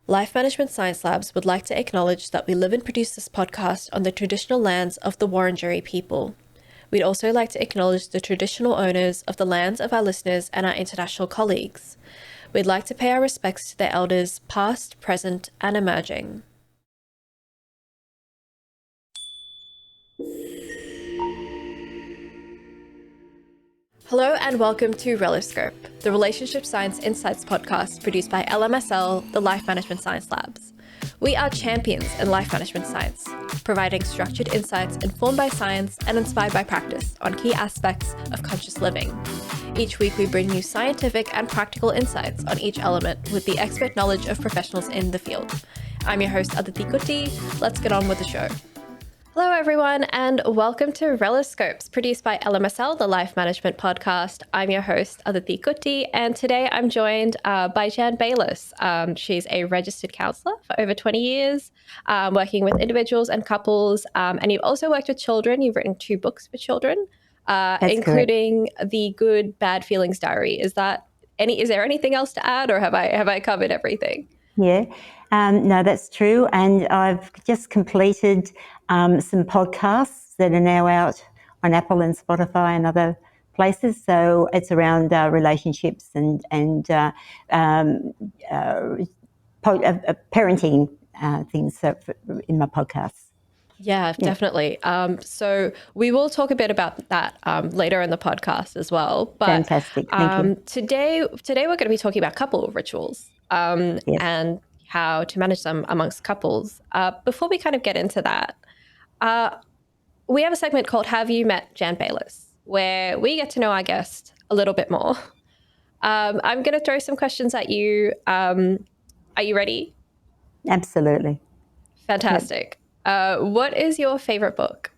Life Management Science Labs would like to acknowledge that we live and produce this podcast on the traditional lands of the Wurundjeri people. We'd also like to acknowledge the traditional owners of the lands of our listeners and our international colleagues. We'd like to pay our respects to their elders, past, present, and emerging. Hello and welcome to Reloscope, the Relationship Science Insights podcast produced by LMSL, the Life Management Science Labs. We are champions in life management science, providing structured insights informed by science and inspired by practice on key aspects of conscious living. Each week we bring you scientific and practical insights on each element with the expert knowledge of professionals in the field. I'm your host, Aditi Kutty. Let's get on with the show. Hello, everyone, and welcome to Reloscopes, produced by LMSL, the Life Management Podcast. I'm your host, Aditi Kutty, and today I'm joined by Jan Bayliss. She's a registered counsellor for over 20 years, working with individuals and couples, and you've also worked with children. You've written 2 books for children, including the Good Bad Feelings Diary. Is there anything else to add, or have I covered everything? Yeah, no, that's true. And I've just completed some podcasts that are now out on Apple and Spotify and other places. So it's around relationships and parenting things in my podcasts. Yeah, definitely. So we will talk a bit about that later in the podcast as well. But Fantastic. Thank you. Today we're going to be talking about couple rituals and how to manage them amongst couples. Before we kind of get into that, we have a segment called Have You Met Jan Bayliss, where we get to know our guest a little bit more. I'm going to throw some questions at you. Are you ready? Absolutely. Fantastic. What is your favorite book?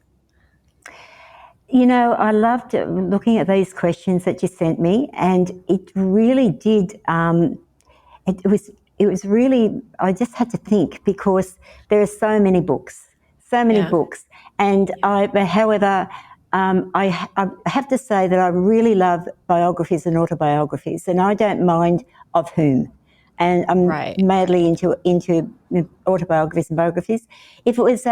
You know, I loved looking at these questions that you sent me, and it really did. It was really. I just had to think because there are so many books, and however, I have to say that I really love biographies and autobiographies, and I don't mind of whom. And I'm madly into autobiographies and biographies. If it was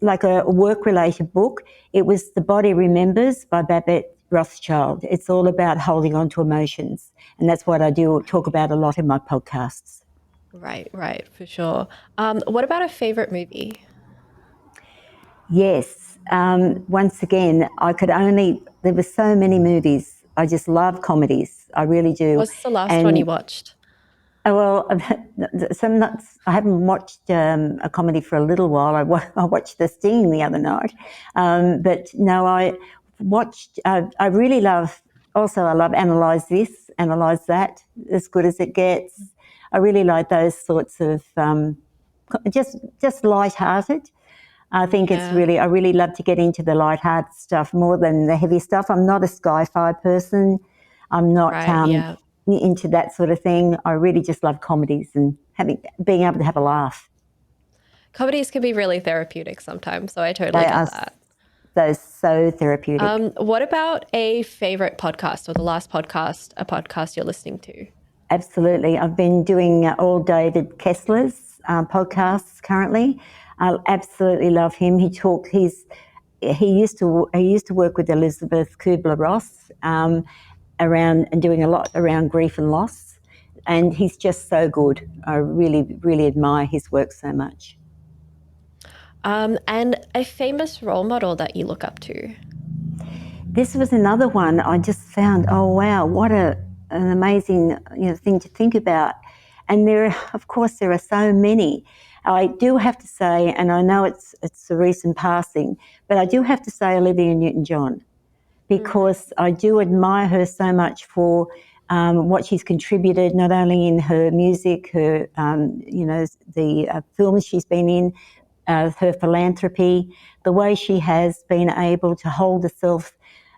like a work-related book, it was The Body Remembers by Babette Rothschild. It's all about holding on to emotions, and that's what I do talk about a lot in my podcasts. Right, for sure. What about a favorite movie? Yes. Once again, there were so many movies. I just love comedies. I really do. What's the last one you watched? Well, I haven't watched a comedy for a little while. I watched The Sting the other night. But no, I really love, also I love Analyse This, Analyse That, As Good as It Gets. I really like those sorts of, just lighthearted. I think I really love to get into the lighthearted stuff more than the heavy stuff. I'm not a sci-fi person. I'm not into that sort of thing. I really just love comedies and being able to have a laugh. Comedies can be really therapeutic sometimes, so I totally get that. They're so therapeutic. What about a favorite podcast, or the last podcast, a podcast you're listening to? Absolutely. I've been doing all David Kessler's podcasts currently. I absolutely love him. He used to work with Elizabeth Kubler-Ross around and doing a lot around grief and loss, and he's just so good. I really, really admire his work so much. And a famous role model that you look up to? This was another one I just found. Oh wow, what an amazing thing to think about. And of course, there are so many. I do have to say, and I know it's a recent passing, but I do have to say Olivia Newton-John, because I do admire her so much for what she's contributed, not only in her music, her the films she's been in, her philanthropy, the way she has been able to hold herself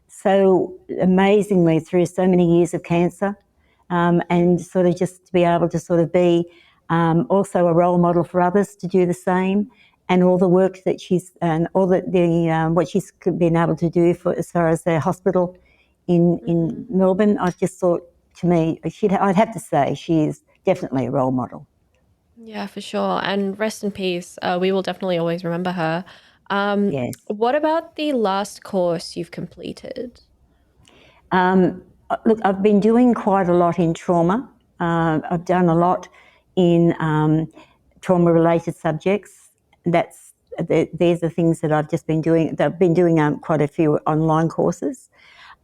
so amazingly through so many years of cancer, and sort of just to be able to sort of be also a role model for others to do the same, and all the work that she's and all what she's been able to do for as far as their hospital in Melbourne. I just thought to me, I'd have to say she is definitely a role model. Yeah, for sure. And rest in peace. We will definitely always remember her. Yes. What about the last course you've completed? Look, I've been doing quite a lot in trauma. I've done a lot in trauma-related subjects. There's the things that I've just been doing. I've been doing quite a few online courses,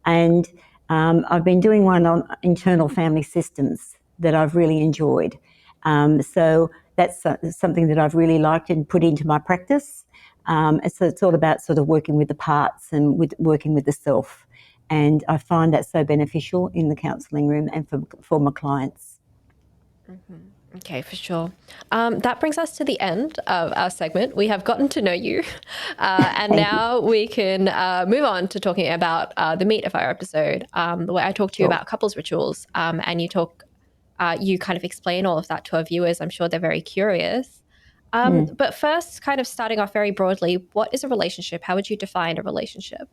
and I've been doing one on internal family systems that I've really enjoyed. So that's something that I've really liked and put into my practice. So it's all about sort of working with the parts and working with the self. And I find that so beneficial in the counselling room and for my clients. Okay, for sure. That brings us to the end of our segment. We have gotten to know you, and now we can move on to talking about the meat of our episode, where I talk to you about couples rituals, and you kind of explain all of that to our viewers. I'm sure they're very curious. But first, kind of starting off very broadly, what is a relationship? How would you define a relationship?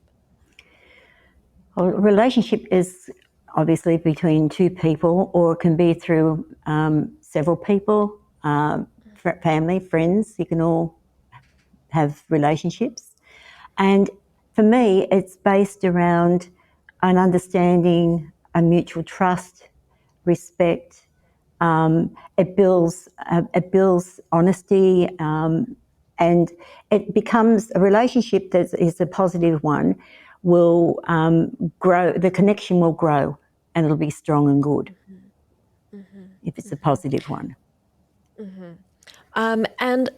Well, a relationship is obviously between two people, or it can be through several people, family, friends. You can all have relationships. And for me, it's based around an understanding, a mutual trust, respect. It builds honesty, and it becomes a relationship that is a positive one. Will grow. The connection will grow, and it'll be strong and good if it's a positive one. And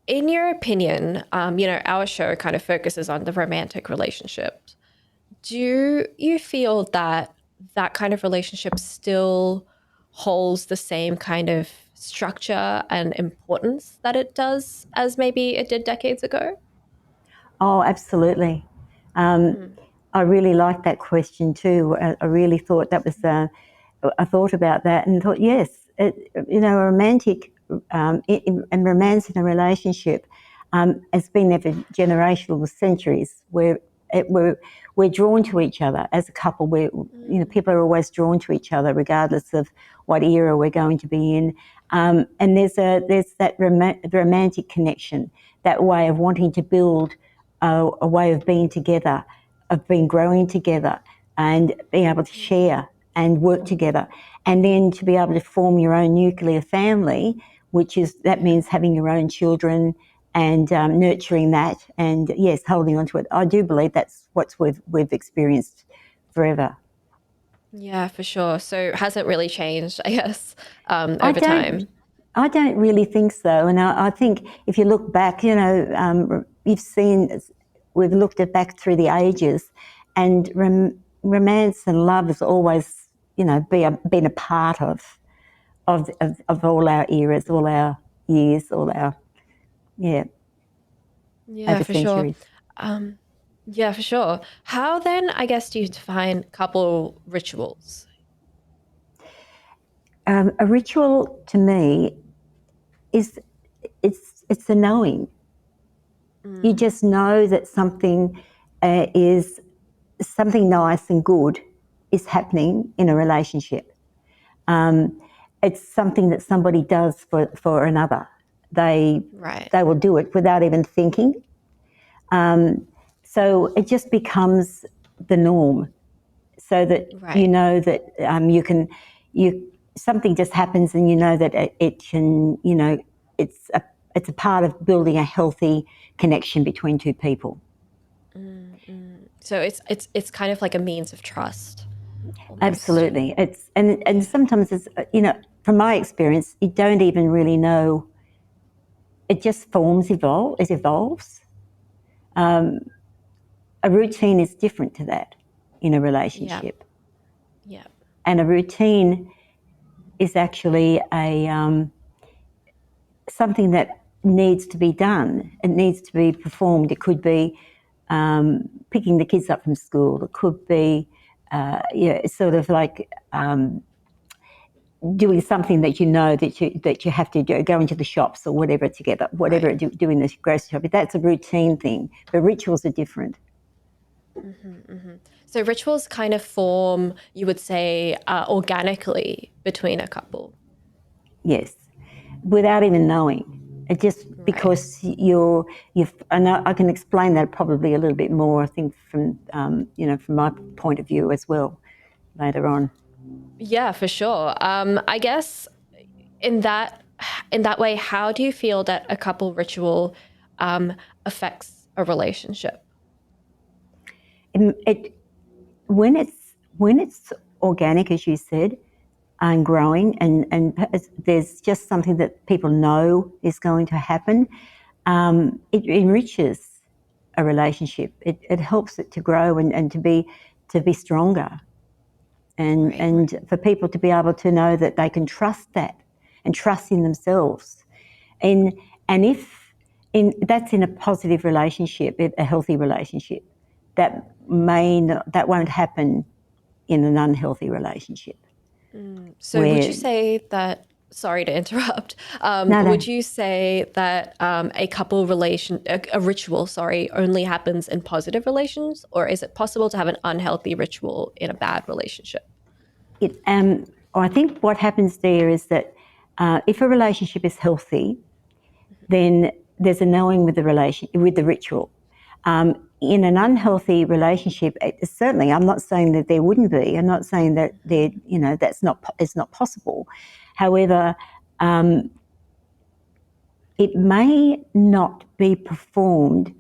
in your opinion, our show kind of focuses on the romantic relationships. Do you feel that that kind of relationship still holds the same kind of structure and importance that it does as maybe it did decades ago? Oh, absolutely. I really liked that question too. I really thought that was. I thought about that and thought, yes, a romantic and romance in a relationship has been there for generational centuries. We're drawn to each other as a couple. People are always drawn to each other, regardless of what era we're going to be in. And there's that romantic connection, that way of wanting to build a way of being together, of being growing together, and being able to share and work together, and then to be able to form your own nuclear family, that means having your own children and nurturing that, and yes, holding on to it. I do believe that's what we've experienced forever. Yeah, for sure. So it hasn't really changed, I guess, over time. I don't really think so. And I think if you look back, we've looked back through the ages, and romance and love has always, been a part of all our eras, all our years, Yeah, over for sure. centuries. Yeah, for sure. How then, I guess, do you define couple rituals? A ritual to me is it's the knowing. You just know that something something nice and good is happening in a relationship. It's something that somebody does for another. They will do it without even thinking. So it just becomes the norm, so that you know that something just happens, and you know that it can, it's a part of building a healthy connection between two people. So it's kind of like a means of trust. Almost. Absolutely. And sometimes it's, from my experience, you don't even really know. It just it evolves. A routine is different to that in a relationship. Yeah. And a routine is actually something that needs to be done. It needs to be performed. It could be picking the kids up from school. It could be, sort of like doing something that you have to do, go into the shops or whatever together, doing the grocery shopping. That's a routine thing. But rituals are different. So rituals kind of form, you would say, organically between a couple. Yes, without even knowing. It just Right. because you've. And I can explain that probably a little bit more. I think from from my point of view as well later on. Yeah, for sure. I guess in that way, how do you feel that a couple ritual affects a relationship? It when it's organic, as you said, and growing, and there's just something that people know is going to happen. It enriches a relationship. It helps it to grow and to be stronger, and Right. and for people to be able to know that they can trust that and trust in themselves. And if that's in a positive relationship, a healthy relationship, that won't happen in an unhealthy relationship So would you where say that, sorry to interrupt, no would no you say that a ritual, sorry, only happens in positive relations, or is it possible to have an unhealthy ritual in a bad relationship? it I think what happens there is that if a relationship is healthy, then there's a knowing with the ritual. In an unhealthy relationship, certainly, I'm not saying that there wouldn't be. I'm not saying that it's not possible. However, it may not be performed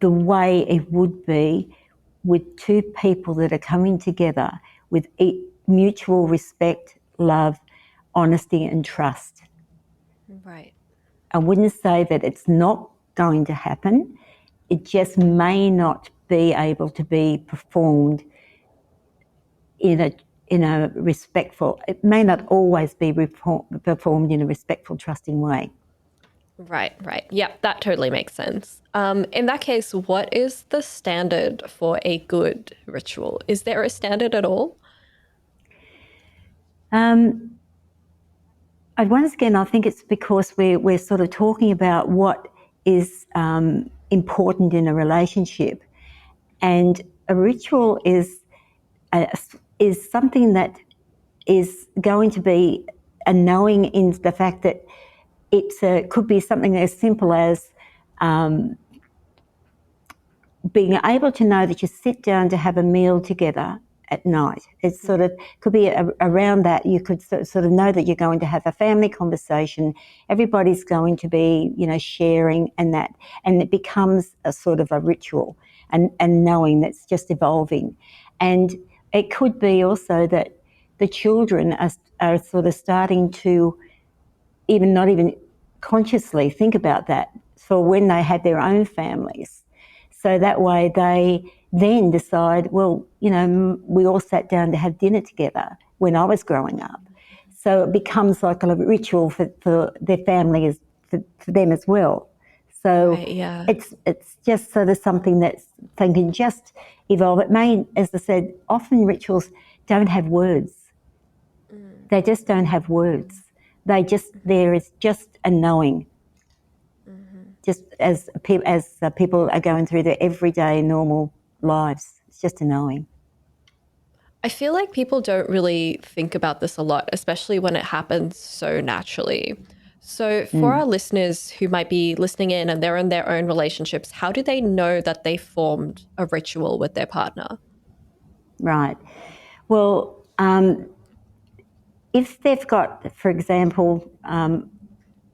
the way it would be with two people that are coming together with mutual respect, love, honesty, and trust. Right. I wouldn't say that it's not going to happen. It just may not be able to be performed in a respectful. It may not always be performed in a respectful, trusting way. Right, right. Yeah, that totally makes sense. In that case, what is the standard for a good ritual? Is there a standard at all? Um, and once again, I think it's because we're sort of talking about what is important in a relationship, and a ritual uh, is something that is going to be a knowing in the fact that it could be something as simple as um, being able to know that you sit down to have a meal together at night. It sort of could be around that. You could sort of know that you're going to have a family conversation. Everybody's going to be, sharing and it becomes a sort of a ritual and knowing that's just evolving. And it could be also that the children are sort of starting to not even consciously think about that for when they had their own families. So that way they then decide, well, we all sat down to have dinner together when I was growing up. So it becomes like a ritual for their family, for them as well. So Right, yeah. it's just sort of something that's they can just evolve. It may, as I said, often rituals don't have words. They just don't have words. There is just a knowing, just as people are going through their everyday normal lives. It's just a knowing. I feel like people don't really think about this a lot, especially when it happens so naturally. So, for our listeners who might be listening in and they're in their own relationships, how do they know that they formed a ritual with their partner? Right. Well, if they've got, for example,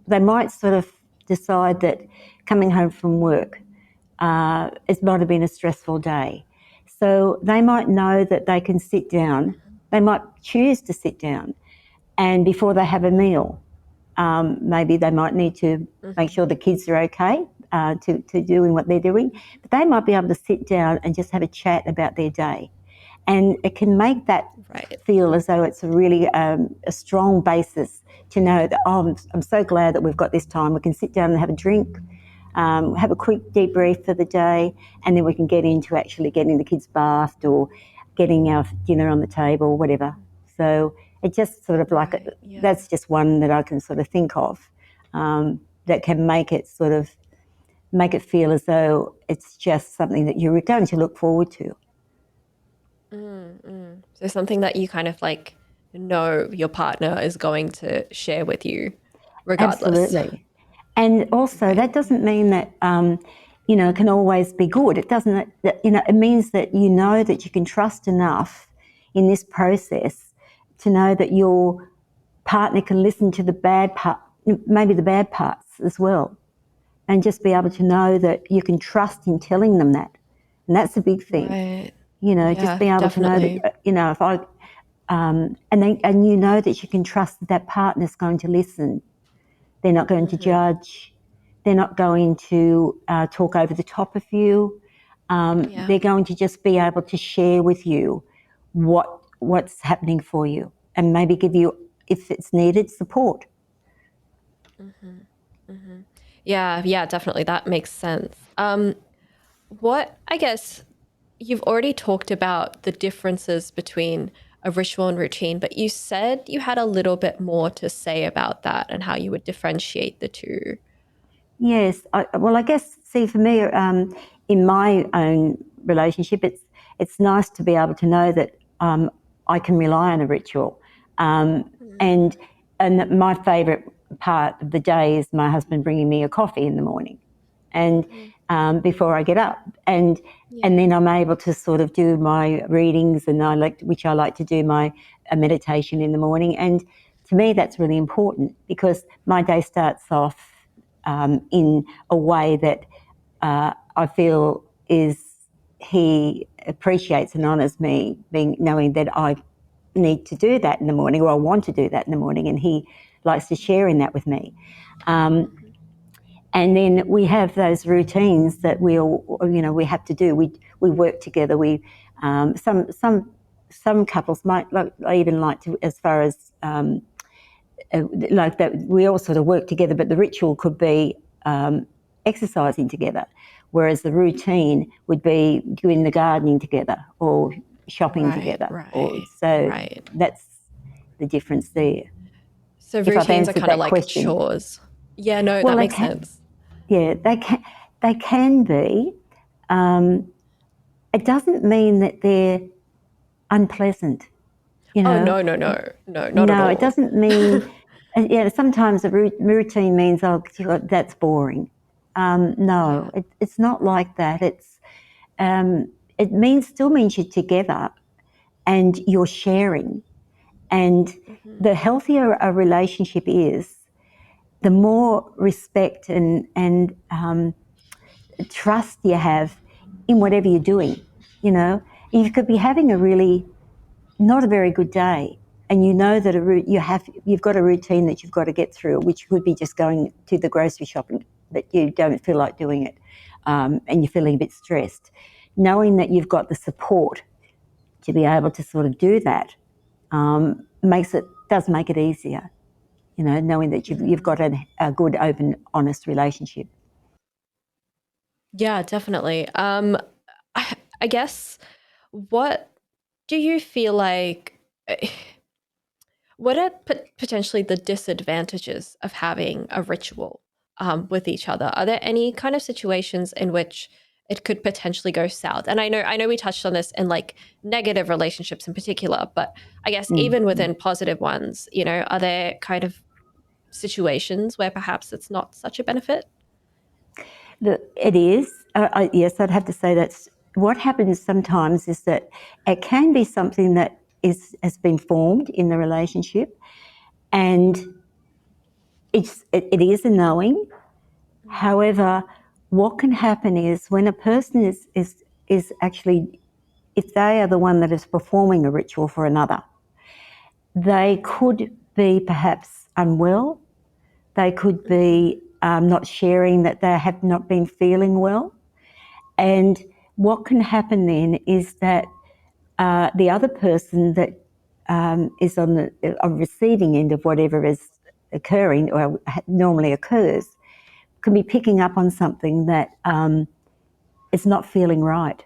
they might sort of decide that coming home from work, it might have been a stressful day. So they might know that they can sit down, they might choose to sit down, and before they have a meal, maybe they might need to make sure the kids are okay to doing what they're doing, but they might be able to sit down and just have a chat about their day. And it can make that Right. feel as though it's a really a strong basis to know that, I'm so glad that we've got this time. We can sit down and have a drink, have a quick debrief for the day, and then we can get into actually getting the kids bathed or getting our dinner on the table, whatever. So it just sort of like, Right. Yeah. that's just one that I can sort of think of that can make it feel as though it's just something that you're going to look forward to. So something that you kind of like know your partner is going to share with you regardless. Absolutely. And also, Right. that doesn't mean that, it can always be good. It doesn't, it means that you know that you can trust enough in this process to know that your partner can listen to the bad part, maybe the bad parts as well, and just be able to know that you can trust in telling them that. And that's a big thing, Right. just Yeah, being able to know definitely. that, if I, and you know that you can trust that that partner's going to listen. They're not going to judge. They're not going to talk over the top of you. Yeah. They're going to just be able to share with you what's happening for you and maybe give you, if it's needed, support. Yeah, yeah, definitely. That makes sense. What I guess you've already talked about the differences between a ritual and routine, but you said you had a little bit more to say about that and how you would differentiate the two. Yes. I guess, see, for me, in my own relationship, it's nice to be able to know that I can rely on a ritual. And that my favourite part of the day is my husband bringing me a coffee in the morning, and before I get up, and Yeah. then I'm able to sort of do my readings, and which I like to do my meditation in the morning. And to me, that's really important because my day starts off in a way that I feel is he appreciates and honours me, knowing that I need to do that in the morning, or I want to do that in the morning, and he likes to share in that with me. Um, and then we have those routines that we have to do. We work together. We some couples might even like to, as far as like that, we all sort of work together, but the ritual could be exercising together, whereas the routine would be doing the gardening together or shopping Right, together. Or right, so right. that's the difference there. So If I've routines are answered kind of that like question, chores. Yeah, no, well, that makes sense. yeah, they can be. Um, it doesn't mean that they're unpleasant, you Oh, know. no, no, no, no, not at No, it all. doesn't mean. Sometimes a routine means, oh, that's boring. No, Yeah. it's not like that. It still means you're together and you're sharing. And the healthier a relationship is, the more respect and trust you have in whatever you're doing. You know, you could be having a really not a very good day, and you know that you've got a routine that you've got to get through, which could be just going to the grocery shopping, but you don't feel like doing it, and you're feeling a bit stressed. Knowing that you've got the support to be able to sort of do that does make it easier. You know, knowing that you've got a good, open, honest relationship. Yeah, definitely. I guess what do you feel like what are potentially the disadvantages of having a ritual with each other? Are there any kind of situations in which it could potentially go south? And I know we touched on this in like negative relationships in particular, but I guess even Mm. within positive ones, are there kind of situations where perhaps it's not such a benefit? It is. Yes, I'd have to say that's what happens sometimes is that it can be something that has been formed in the relationship, and it is a knowing. However, what can happen is when a person is actually, if they are the one that is performing a ritual for another, they could be perhaps unwell. They could be not sharing that they have not been feeling well. And what can happen then is that the other person that is on the receiving end of whatever is occurring or normally occurs can be picking up on something that is not feeling right.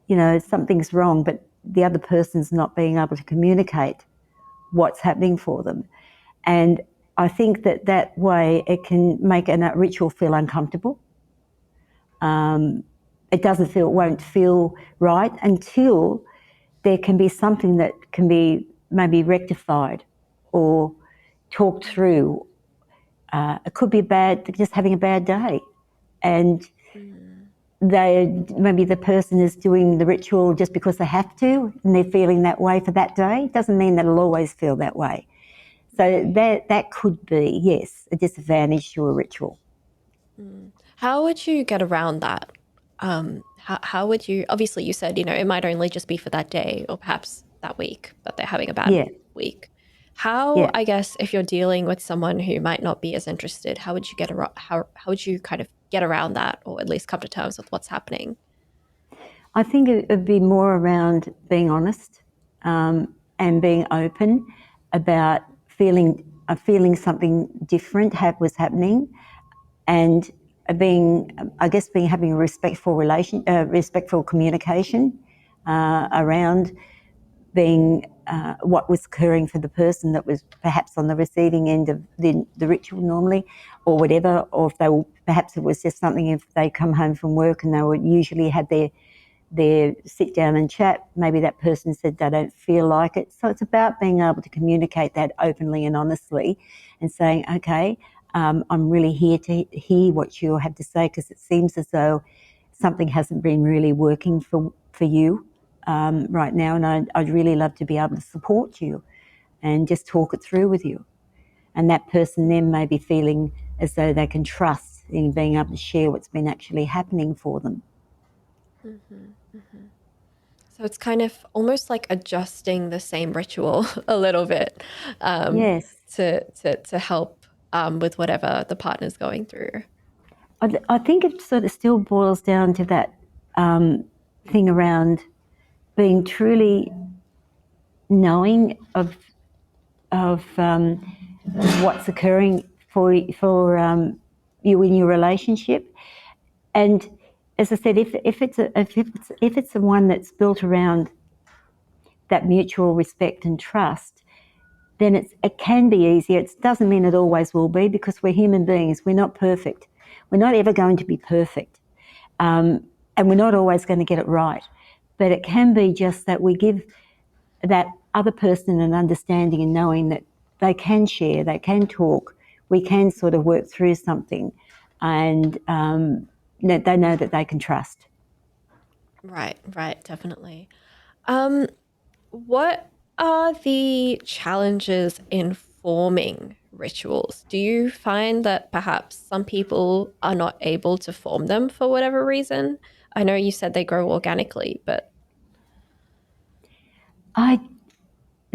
You know, something's wrong, but the other person's not being able to communicate what's happening for them. And I think that way it can make a ritual feel uncomfortable. It won't feel right until there can be something that can be maybe rectified or talked through. It could be just having a bad day, and maybe the person is doing the ritual just because they have to, and they're feeling that way for that day. Doesn't mean that it'll always feel that way. So that could be, yes, a disadvantage to a ritual. How would you get around that? How would you, obviously you said, it might only just be for that day or perhaps that week, but they're having a bad week. How, Yeah. I guess, if you're dealing with someone who might not be as interested, how would you get around, how would you kind of get around that, or at least come to terms with what's happening? I think it would be more around being honest, and being open about feeling something different was happening, and having a respectful communication around being what was occurring for the person that was perhaps on the receiving end of the ritual normally, or whatever, or if perhaps it was just something, if they come home from work and they would usually had their sit down and chat, maybe that person said they don't feel like it. So it's about being able to communicate that openly and honestly, and saying, okay, I'm really here to hear what you have to say, because it seems as though something hasn't been really working for you right now, and I'd really love to be able to support you and just talk it through with you. And that person then may be feeling as though they can trust in being able to share what's been actually happening for them. So it's kind of almost like adjusting the same ritual a little bit, Yes. to help with whatever the partner's going through. I think it sort of still boils down to that thing around being truly knowing of what's occurring for you in your relationship. And as I said, if it's the one that's built around that mutual respect and trust, then it can be easier. It doesn't mean it always will be, because we're human beings. We're not perfect. We're not ever going to be perfect. And we're not always going to get it right. But it can be just that we give that other person an understanding and knowing that they can share, they can talk, we can sort of work through something, and that they know that they can trust. Right, definitely. What are the challenges in forming rituals? Do you find that perhaps some people are not able to form them for whatever reason? I know you said they grow organically, but I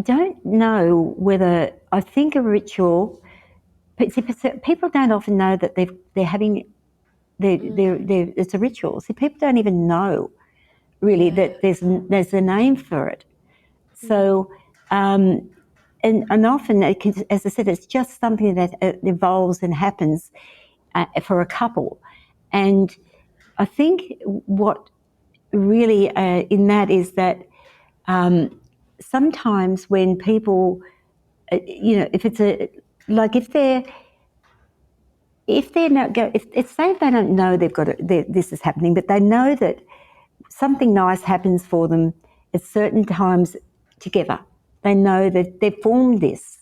don't know whether, I think a ritual, people don't often know that they're having, it's a ritual. So people don't even know really that there's a name for it. So, and often, as I said, it's just something that evolves and happens for a couple. And I think what really in that is that sometimes when people, if it's if they're not if say they don't know this is happening, but they know that something nice happens for them at certain times together. They know that they've formed this,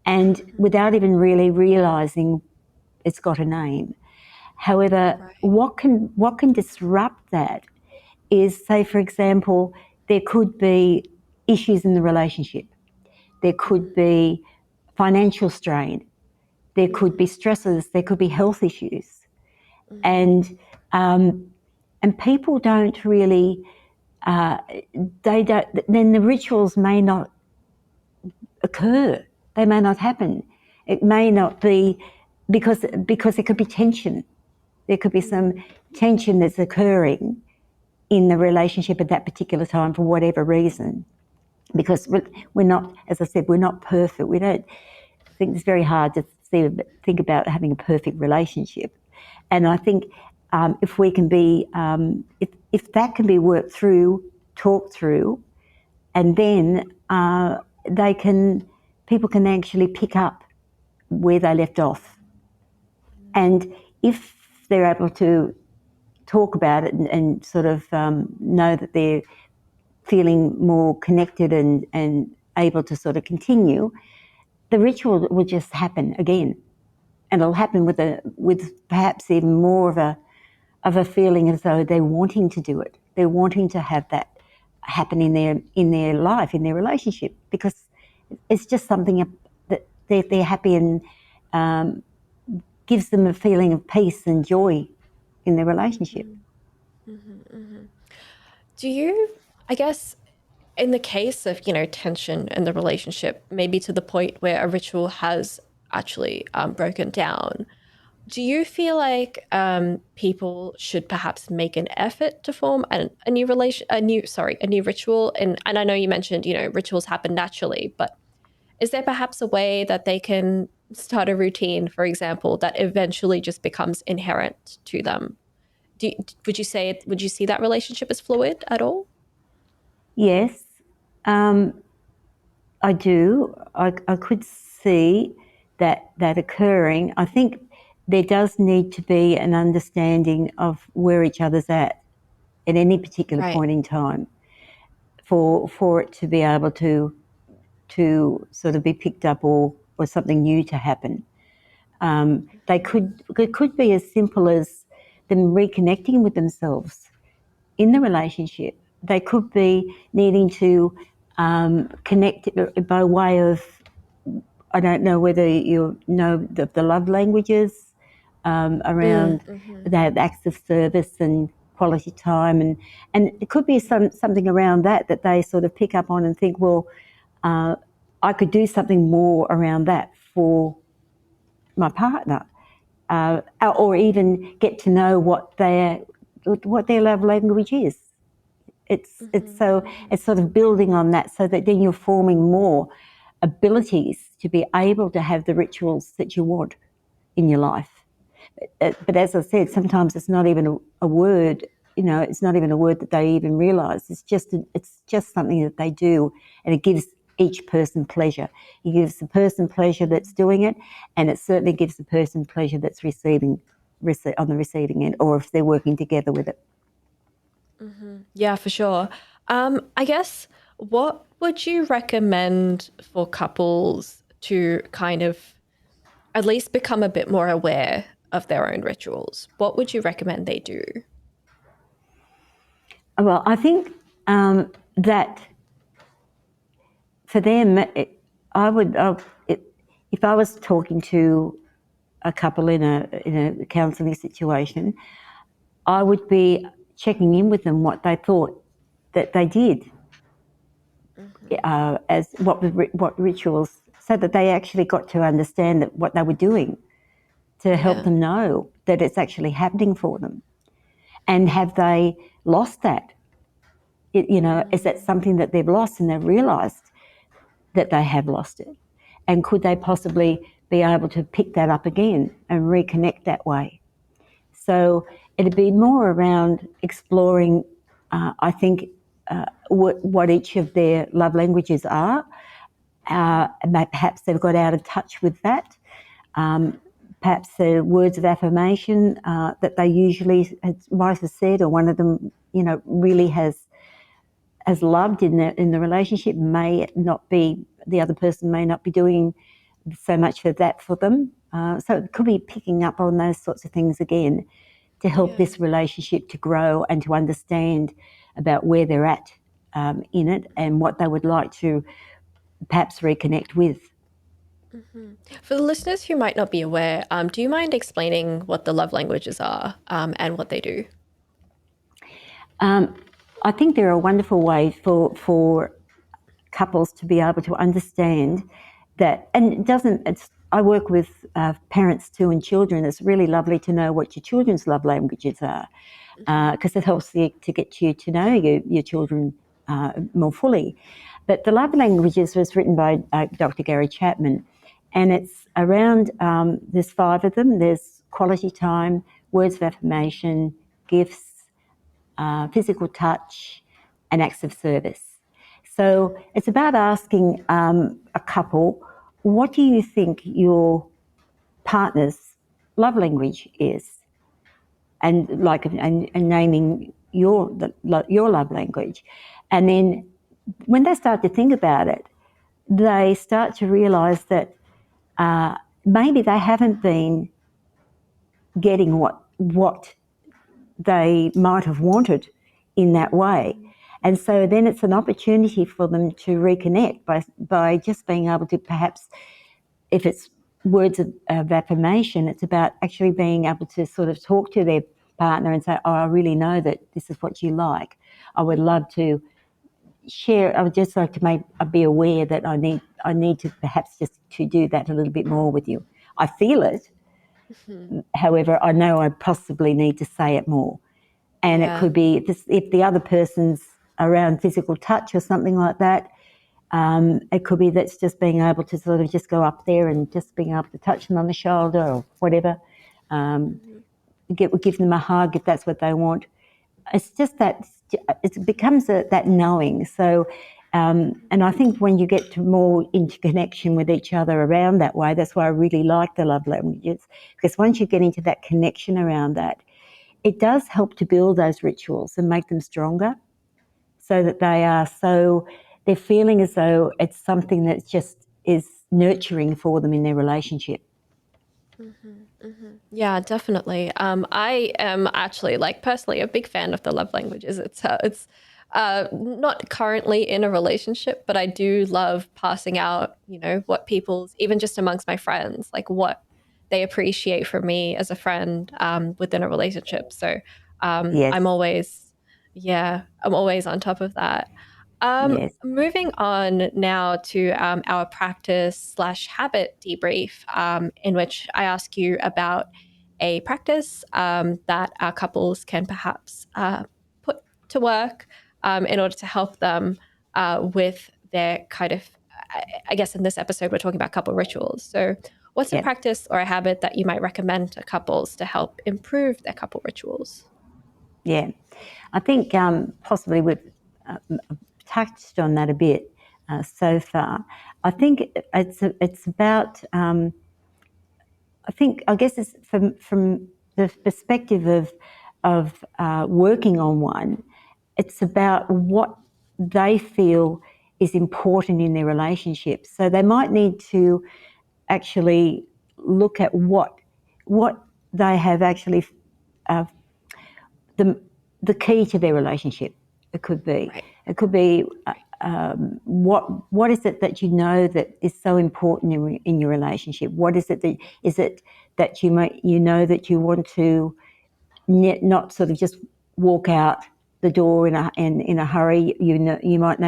and without even really realising it's got a name. However, what can disrupt that is, say, for example, there could be issues in the relationship. There could be financial strain. There could be stresses. There could be health issues, and people don't really. They don't. Then the rituals may not occur. They may not happen. It may not be because there could be tension. There could be some tension that's occurring in the relationship at that particular time for whatever reason. Because we're not, as I said, we're not perfect. We don't think, it's very hard to think about having a perfect relationship. And I think if we can be, if that can be worked through, talked through, and then people can actually pick up where they left off. And if they're able to talk about it and sort of know that feeling more connected and able to sort of continue, the ritual will just happen again. And it'll happen with perhaps even more of a feeling as though they're wanting to do it. They're wanting to have that happen in their life, in their relationship, because it's just something that they're happy and gives them a feeling of peace and joy in their relationship. Do you, I guess, in the case of, tension in the relationship, maybe to the point where a ritual has actually broken down, do you feel like people should perhaps make an effort to form a new ritual? And I know you mentioned, rituals happen naturally, but is there perhaps a way that they can start a routine, for example, that eventually just becomes inherent to them? Would you see that relationship as fluid at all? Yes, I do. I could see that occurring. I think there does need to be an understanding of where each other's at any particular Right. point in time for it to be able to sort of be picked up or something new to happen. It could be as simple as them reconnecting with themselves in the relationship. They could be needing to connect by way of, I don't know whether you know the love languages around that acts of service and quality time, and it could be something around that they sort of pick up on and think, well, I could do something more around that for my partner, or even get to know what their love language is. It's sort of building on that, so that then you're forming more abilities to be able to have the rituals that you want in your life. But as I said, sometimes it's not even a word. It's not even a word that they even realise. It's just something that they do, and it gives each person pleasure. It gives the person pleasure that's doing it, and it certainly gives the person pleasure that's on the receiving end, or if they're working together with it. Yeah, for sure. I guess, what would you recommend for couples to kind of at least become a bit more aware of their own rituals? What would you recommend they do? Well, I think that for them, if I was talking to a couple in a counselling situation, I would be checking in with them what they thought that they did, as what rituals, so that they actually got to understand that what they were doing, to help them know that it's actually happening for them. And have they lost that? Is that something that they've lost and they've realised that they have lost it? And could they possibly be able to pick that up again and reconnect that way? So it'd be more around exploring, I think, what each of their love languages are. Perhaps they've got out of touch with that. Perhaps the words of affirmation that they usually might have said, or one of them, really has loved in the relationship, may not be, the other person may not be doing so much of that for them. So it could be picking up on those sorts of things again to help this relationship to grow and to understand about where they're at in it, and what they would like to perhaps reconnect with. For the listeners who might not be aware, do you mind explaining what the love languages are and what they do? I think they're a wonderful way for couples to be able to understand that, and I work with parents too and children. It's really lovely to know what your children's love languages are, because it helps you to get you to know your children more fully. But the love languages was written by Dr. Gary Chapman, and it's around, there's 5 of them. There's quality time, words of affirmation, gifts, physical touch, and acts of service. So it's about asking a couple, what do you think your partner's love language is? And naming your love language. And then when they start to think about it, they start to realise that maybe they haven't been getting what they might have wanted in that way. And so then it's an opportunity for them to reconnect by just being able to, perhaps, if it's words of affirmation, it's about actually being able to sort of talk to their partner and say, oh, I really know that this is what you like. I would love to share. I would just like to be aware that I need to perhaps just to do that a little bit more with you. I feel it. However, I know I possibly need to say it more. And it could be if the other person's around physical touch or something like that, it could be that's just being able to sort of just go up there and just being able to touch them on the shoulder or whatever. Give them a hug if that's what they want. It's just that it becomes that knowing. So, and I think when you get to more into connection with each other around that way, that's why I really like the love languages, because once you get into that connection around that, it does help to build those rituals and make them stronger, so that they're feeling as though it's something that just is nurturing for them in their relationship. Yeah, definitely. I am actually, like, personally a big fan of the love languages. It's not currently in a relationship, but I do love passing out, what people's, even just amongst my friends, like what they appreciate from me as a friend within a relationship. So Yes, I'm always on top of that. yes, Moving on now to our practice/habit debrief, in which I ask you about a practice that our couples can perhaps put to work in order to help them with their kind of, I guess in this episode, we're talking about couple rituals. So what's a yeah. practice or a habit that you might recommend to couples to help improve their couple rituals? Yeah, I think possibly we've touched on that a bit so far. I think it's about. I guess it's from the perspective of working on one. It's about what they feel is important in their relationship. So they might need to actually look at what they have actually uh, the key to their relationship. It could be. Right. It could be what is it that you know that is so important in your relationship? What is it that you know that you want to not sort of just walk out the door in a hurry? You might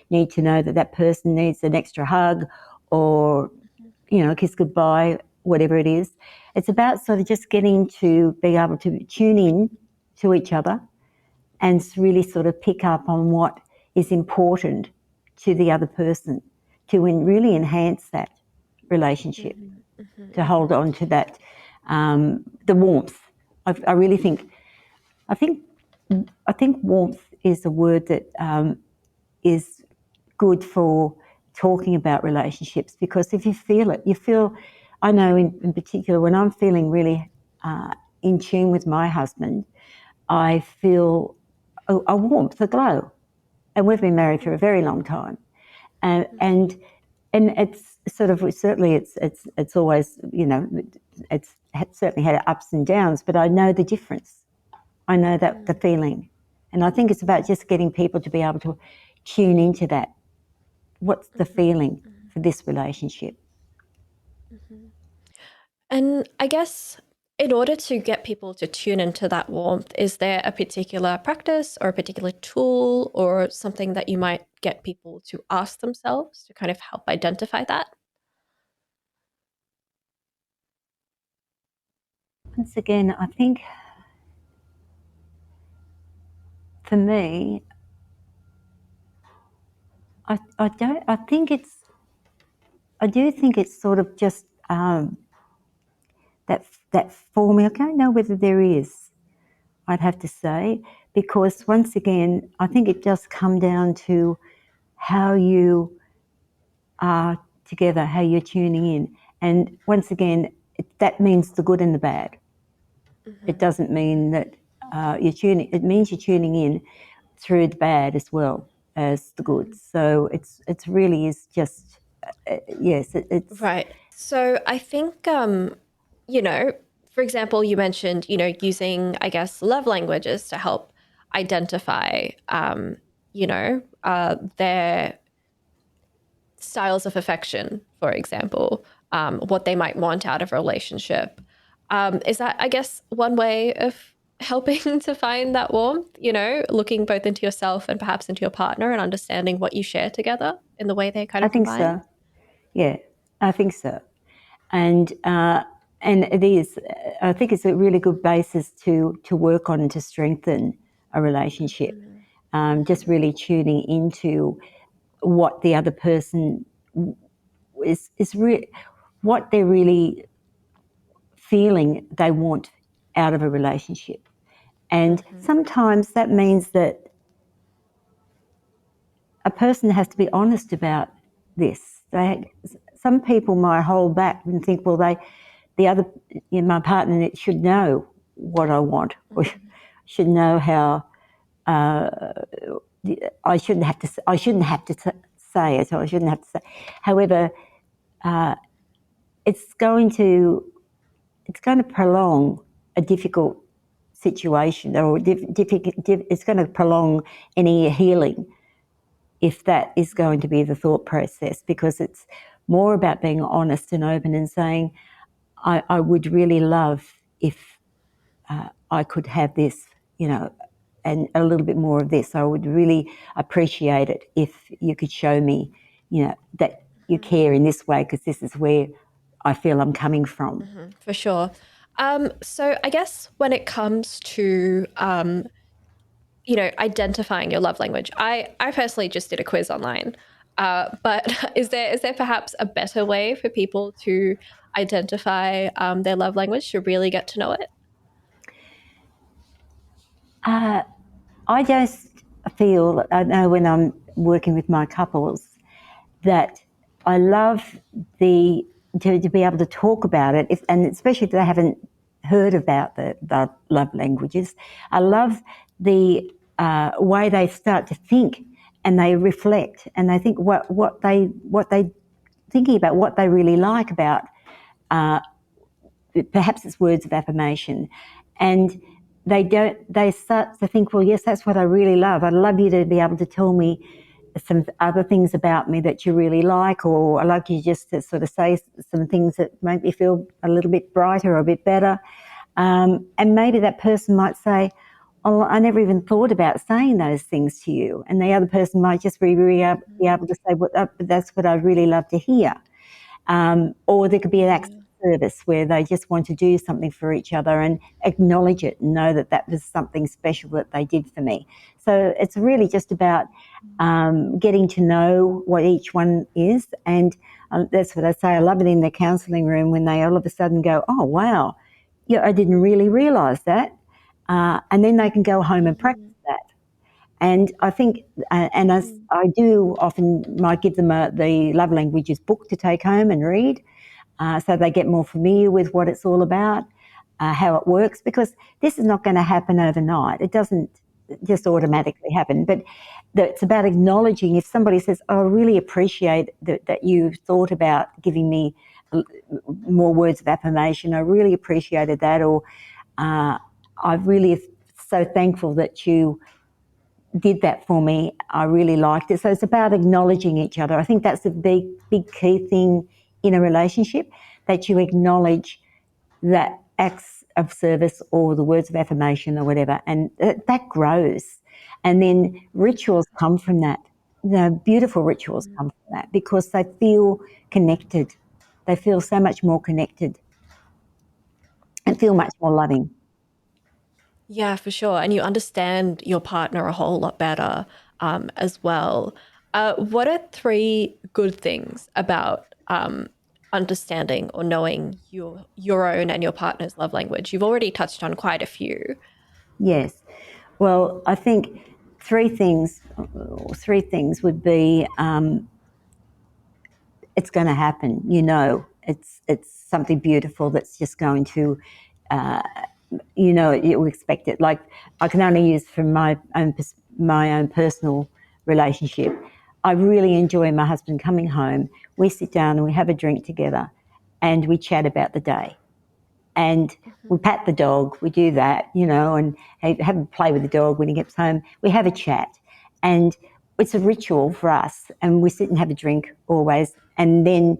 need to know that person needs an extra hug, or kiss goodbye, whatever it is. It's about sort of just getting to be able to tune in to each other and really sort of pick up on what is important to the other person to really enhance that relationship, to hold on to that, the warmth. I really think, I think warmth is a word that is good for talking about relationships, because if you feel it, I know in particular when I'm feeling really in tune with my husband, I feel a warmth, a glow. And we've been married for a very long time. And it's sort of, certainly it's always, it's certainly had ups and downs, but I know the difference. I know that the feeling. And I think it's about just getting people to be able to tune into that. What's the feeling for this relationship? And I guess in order to get people to tune into that warmth, is there a particular practice or a particular tool or something that you might get people to ask themselves to kind of help identify that? Once again, I think for me, I do think it's sort of just that formula. I don't know whether there is, I'd have to say, because once again, I think it does come down to how you are together, how you're tuning in. And once again, that means the good and the bad. It doesn't mean that it means you're tuning in through the bad as well. as the good. So it's really is just yes, it's Right. So I think, you know, for example, you mentioned, using, I guess, love languages to help identify, their styles of affection, for example, what they might want out of a relationship. Is that, I guess, one way of helping to find that warmth, looking both into yourself and perhaps into your partner and understanding what you share together in the way they kind I of think combine? so. Yeah, I think so. And it is. I think it's a really good basis to work on and to strengthen a relationship. Just really tuning into what the other person what they're really feeling they want out of a relationship. And sometimes that means that a person has to be honest about this. Some people might hold back and think, well, my partner should know what I want, or should know how. I shouldn't have to. I shouldn't have to say it, or I shouldn't have to say. However, it's going to prolong a difficult situation, or it's going to prolong any healing if that is going to be the thought process, because it's more about being honest and open and saying, I would really love if I could have this, and a little bit more of this. I would really appreciate it if you could show me, that you care in this way, because this is where I feel I'm coming from. For sure. So I guess when it comes to, identifying your love language, I personally just did a quiz online. But is there perhaps a better way for people to identify their love language to really get to know it? I just feel, I know when I'm working with my couples, that I love to be able to talk about it, and especially if they haven't heard about the love languages. I love the way they start to think, and they reflect, and they think what they thinking about what they really like about. Perhaps it's words of affirmation, and they start to think, well, yes, that's what I really love. I'd love you to be able to tell me some other things about me that you really like, or I'd like you just to sort of say some things that make me feel a little bit brighter or a bit better. And maybe that person might say, oh, I never even thought about saying those things to you. And the other person might just be able to say, well, that's what I'd really love to hear. Or there could be an acts of service where they just want to do something for each other and acknowledge it and know that that was something special that they did for me. So it's really just about getting to know what each one is. And that's what I say. I love it in the counselling room when they all of a sudden go, oh, wow, yeah, I didn't really realise that. And then they can go home and practice that. And I think, and as I do often might give them the love languages book to take home and read, so they get more familiar with what it's all about, how it works, because this is not going to happen overnight. It doesn't just automatically happen, but it's about acknowledging if somebody says, oh, I really appreciate that you thought about giving me more words of affirmation. I really appreciated that, or I really so thankful that you did that for me. I really liked it. So it's about acknowledging each other. I think that's a big key thing in a relationship, that you acknowledge that acts of service or the words of affirmation or whatever, and that grows. And then rituals come from that. Beautiful rituals come from that, because they feel connected. They feel so much more connected and feel much more loving. Yeah, for sure. And you understand your partner a whole lot better as well. What are three good things about understanding or knowing your own and your partner's love language? You've already touched on quite a few. Yes. Well, I think three things would be, it's going to happen. It's something beautiful that's just going to, you expect it. Like, I can only use from my own personal relationship. I really enjoy my husband coming home. We sit down and we have a drink together and we chat about the day. And we pat the dog, we do that, and have a play with the dog when he gets home. We have a chat. And it's a ritual for us. And we sit and have a drink always. And then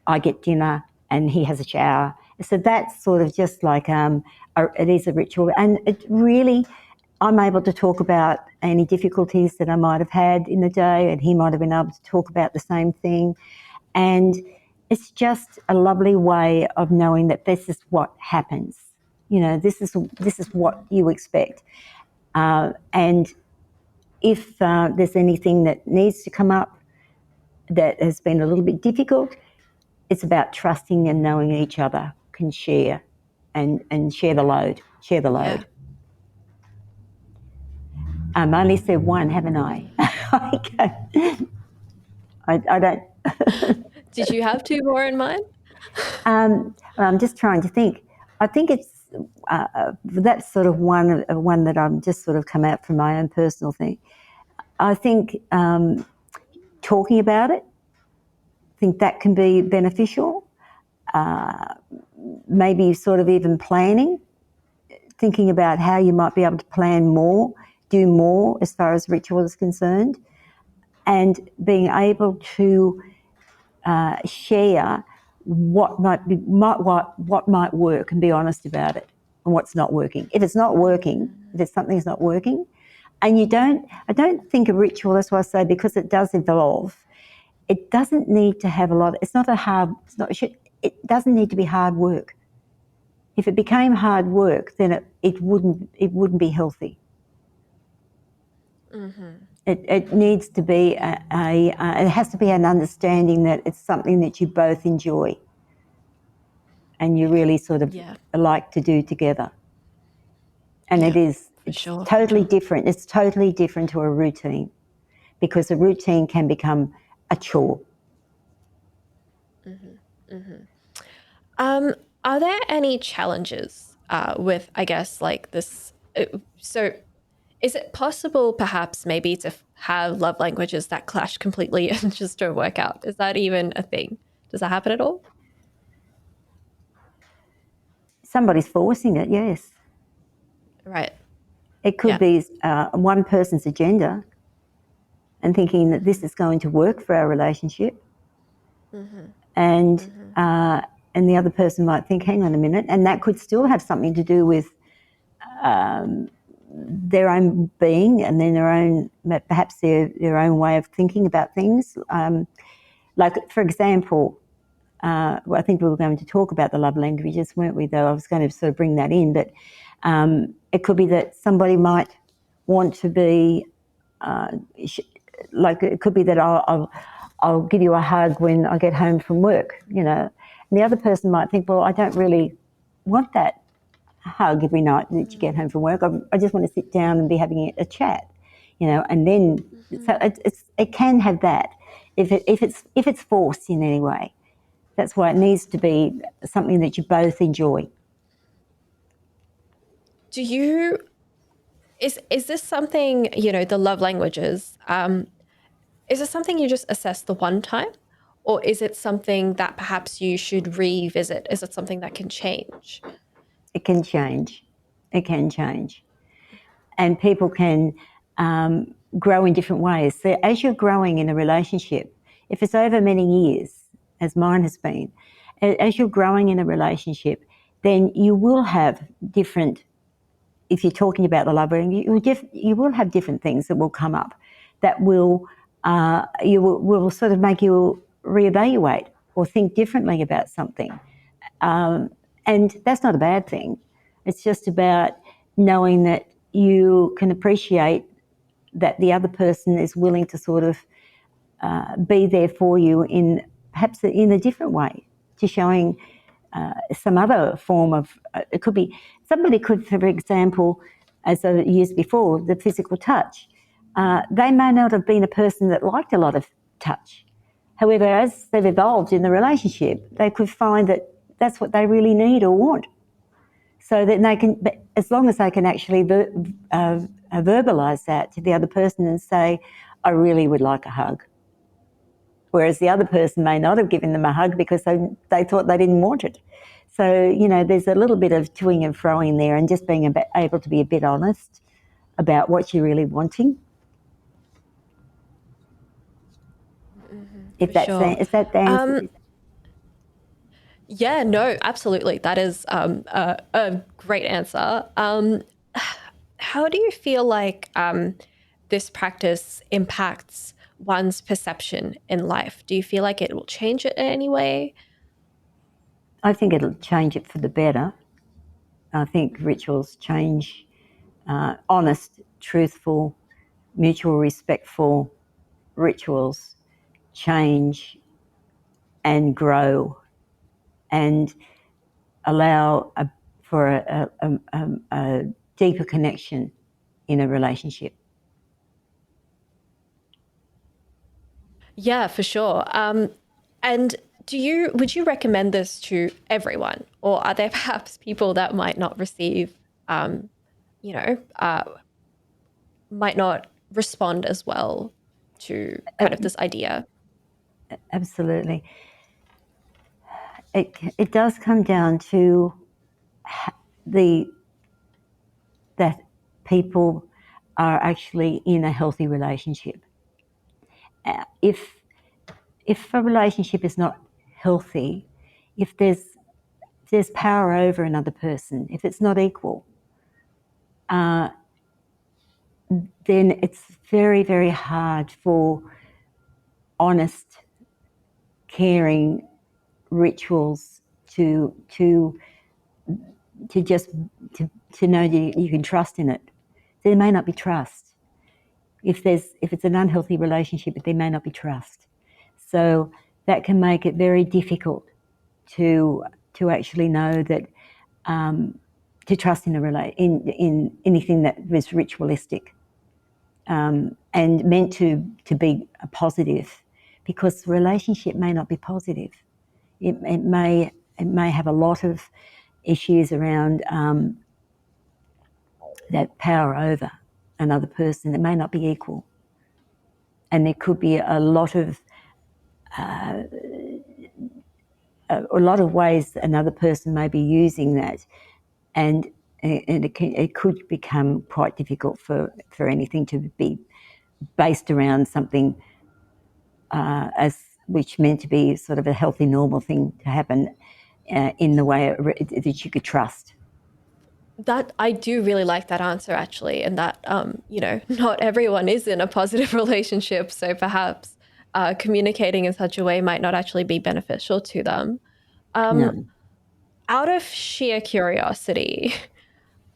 I get dinner and he has a shower. So that's sort of just like, it is a ritual. And it really, I'm able to talk about any difficulties that I might have had in the day, and he might have been able to talk about the same thing. And it's just a lovely way of knowing that this is what happens. This is what you expect. And if there's anything that needs to come up that has been a little bit difficult, it's about trusting and knowing each other can share and share the load. Yeah. I only said one, haven't I? Okay. I don't. Did you have two more in mind? I'm just trying to think. I think it's that's sort of one that I'm just sort of come out from my own personal thing. I think talking about it, I think that can be beneficial. Maybe sort of even planning, thinking about how you might be able to plan more, do more as far as ritual is concerned, and being able to share what might work and be honest about it and what's not working. If it's not working, if something's not working, and I don't think a ritual, that's why I say, because it does evolve, it doesn't need to have it doesn't need to be hard work. If it became hard work, then it wouldn't be healthy. Mm-hmm. It needs to be it has to be an understanding that it's something that you both enjoy and you really sort of like to do together. And it's totally different. It's totally different to a routine, because a routine can become a chore. Mm-hmm. Mm-hmm. Are there any challenges with, I guess, like this? So is it possible perhaps maybe to have love languages that clash completely and just don't work out? Is that even a thing? Does that happen at all? Somebody's forcing it, yes. Right. It could be one person's agenda and thinking that this is going to work for our relationship. Mm-hmm. And the other person might think, hang on a minute, and that could still have something to do with their own being and then perhaps their own way of thinking about things. Like, for example, I think we were going to talk about the love languages, weren't we, though? I was going to sort of bring that in, but it could be that somebody might want to be, it could be that I'll give you a hug when I get home from work, and the other person might think, well, I don't really want that hug every night that you get home from work. I just want to sit down and be having a chat, and then so it can have that if it's forced in any way. That's why it needs to be something that you both enjoy. Is this something, the love languages, is it something you just assess the one time? Or is it something that perhaps you should revisit? Is it something that can change? It can change. It can change. And people can grow in different ways. So as you're growing in a relationship, if it's over many years, as mine has been, as you're growing in a relationship, then you will have different, if you're talking about the love language, you will have different things that will come up that will sort of make you reevaluate or think differently about something. And that's not a bad thing. It's just about knowing that you can appreciate that the other person is willing to sort of be there for you perhaps in a different way, to showing some other form of, it could be, somebody could, for example, as I used before, the physical touch. They may not have been a person that liked a lot of touch. However, as they've evolved in the relationship, they could find that that's what they really need or want. So that they can, as long as they can actually verbalise that to the other person and say, I really would like a hug. Whereas the other person may not have given them a hug because they thought they didn't want it. So, you know, there's a little bit of toing and froing there, and just being able to be a bit honest about what you're really wanting. If that's sure. is that the answer? Yeah, no, absolutely. That is a great answer. How do you feel like this practice impacts one's perception in life? Do you feel like it will change it in any way? I think it'll change it for the better. I think rituals change honest, truthful, mutual respectful rituals change and grow and allow for a deeper connection in a relationship. Yeah, for sure. And would you recommend this to everyone, or are there perhaps people that might not receive, you know, might not respond as well to kind of this idea? Absolutely. It does come down to that people are actually in a healthy relationship. If a relationship is not healthy, if there's power over another person, if it's not equal, then it's very, very hard for honest, caring rituals to just to know you can trust in it. There may not be trust. If it's an unhealthy relationship, there may not be trust. So that can make it very difficult to actually know that to trust in in anything that was ritualistic and meant to be a positive, because the relationship may not be positive. It may have a lot of issues around that power over another person. It may not be equal, and there could be a lot of ways another person may be using that, and it could become quite difficult for anything to be based around something as which meant to be sort of a healthy, normal thing to happen in the way that you could trust. That I do really like that answer, actually, and that you know, not everyone is in a positive relationship, so perhaps communicating in such a way might not actually be beneficial to them. No. Out of sheer curiosity,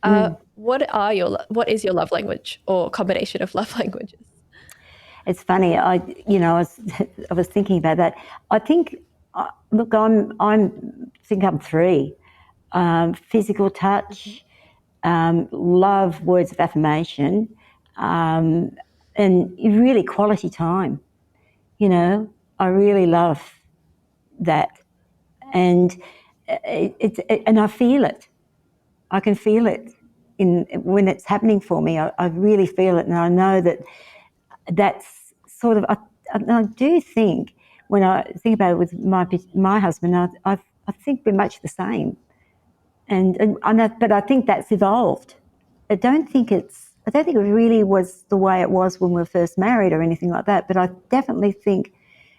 Mm. what is your love language or combination of love languages? It's funny. I was thinking about that. I think, look, think I'm three. Physical touch, love, words of affirmation, and really quality time. You know, I really love that, and and I feel it. I can feel it when it's happening for me. I really feel it, and I know that's sort of. I do think when I think about it with my husband, I think we're much the same, and I know, but I think that's evolved. I don't think it really was the way it was when we were first married or anything like that. But I definitely think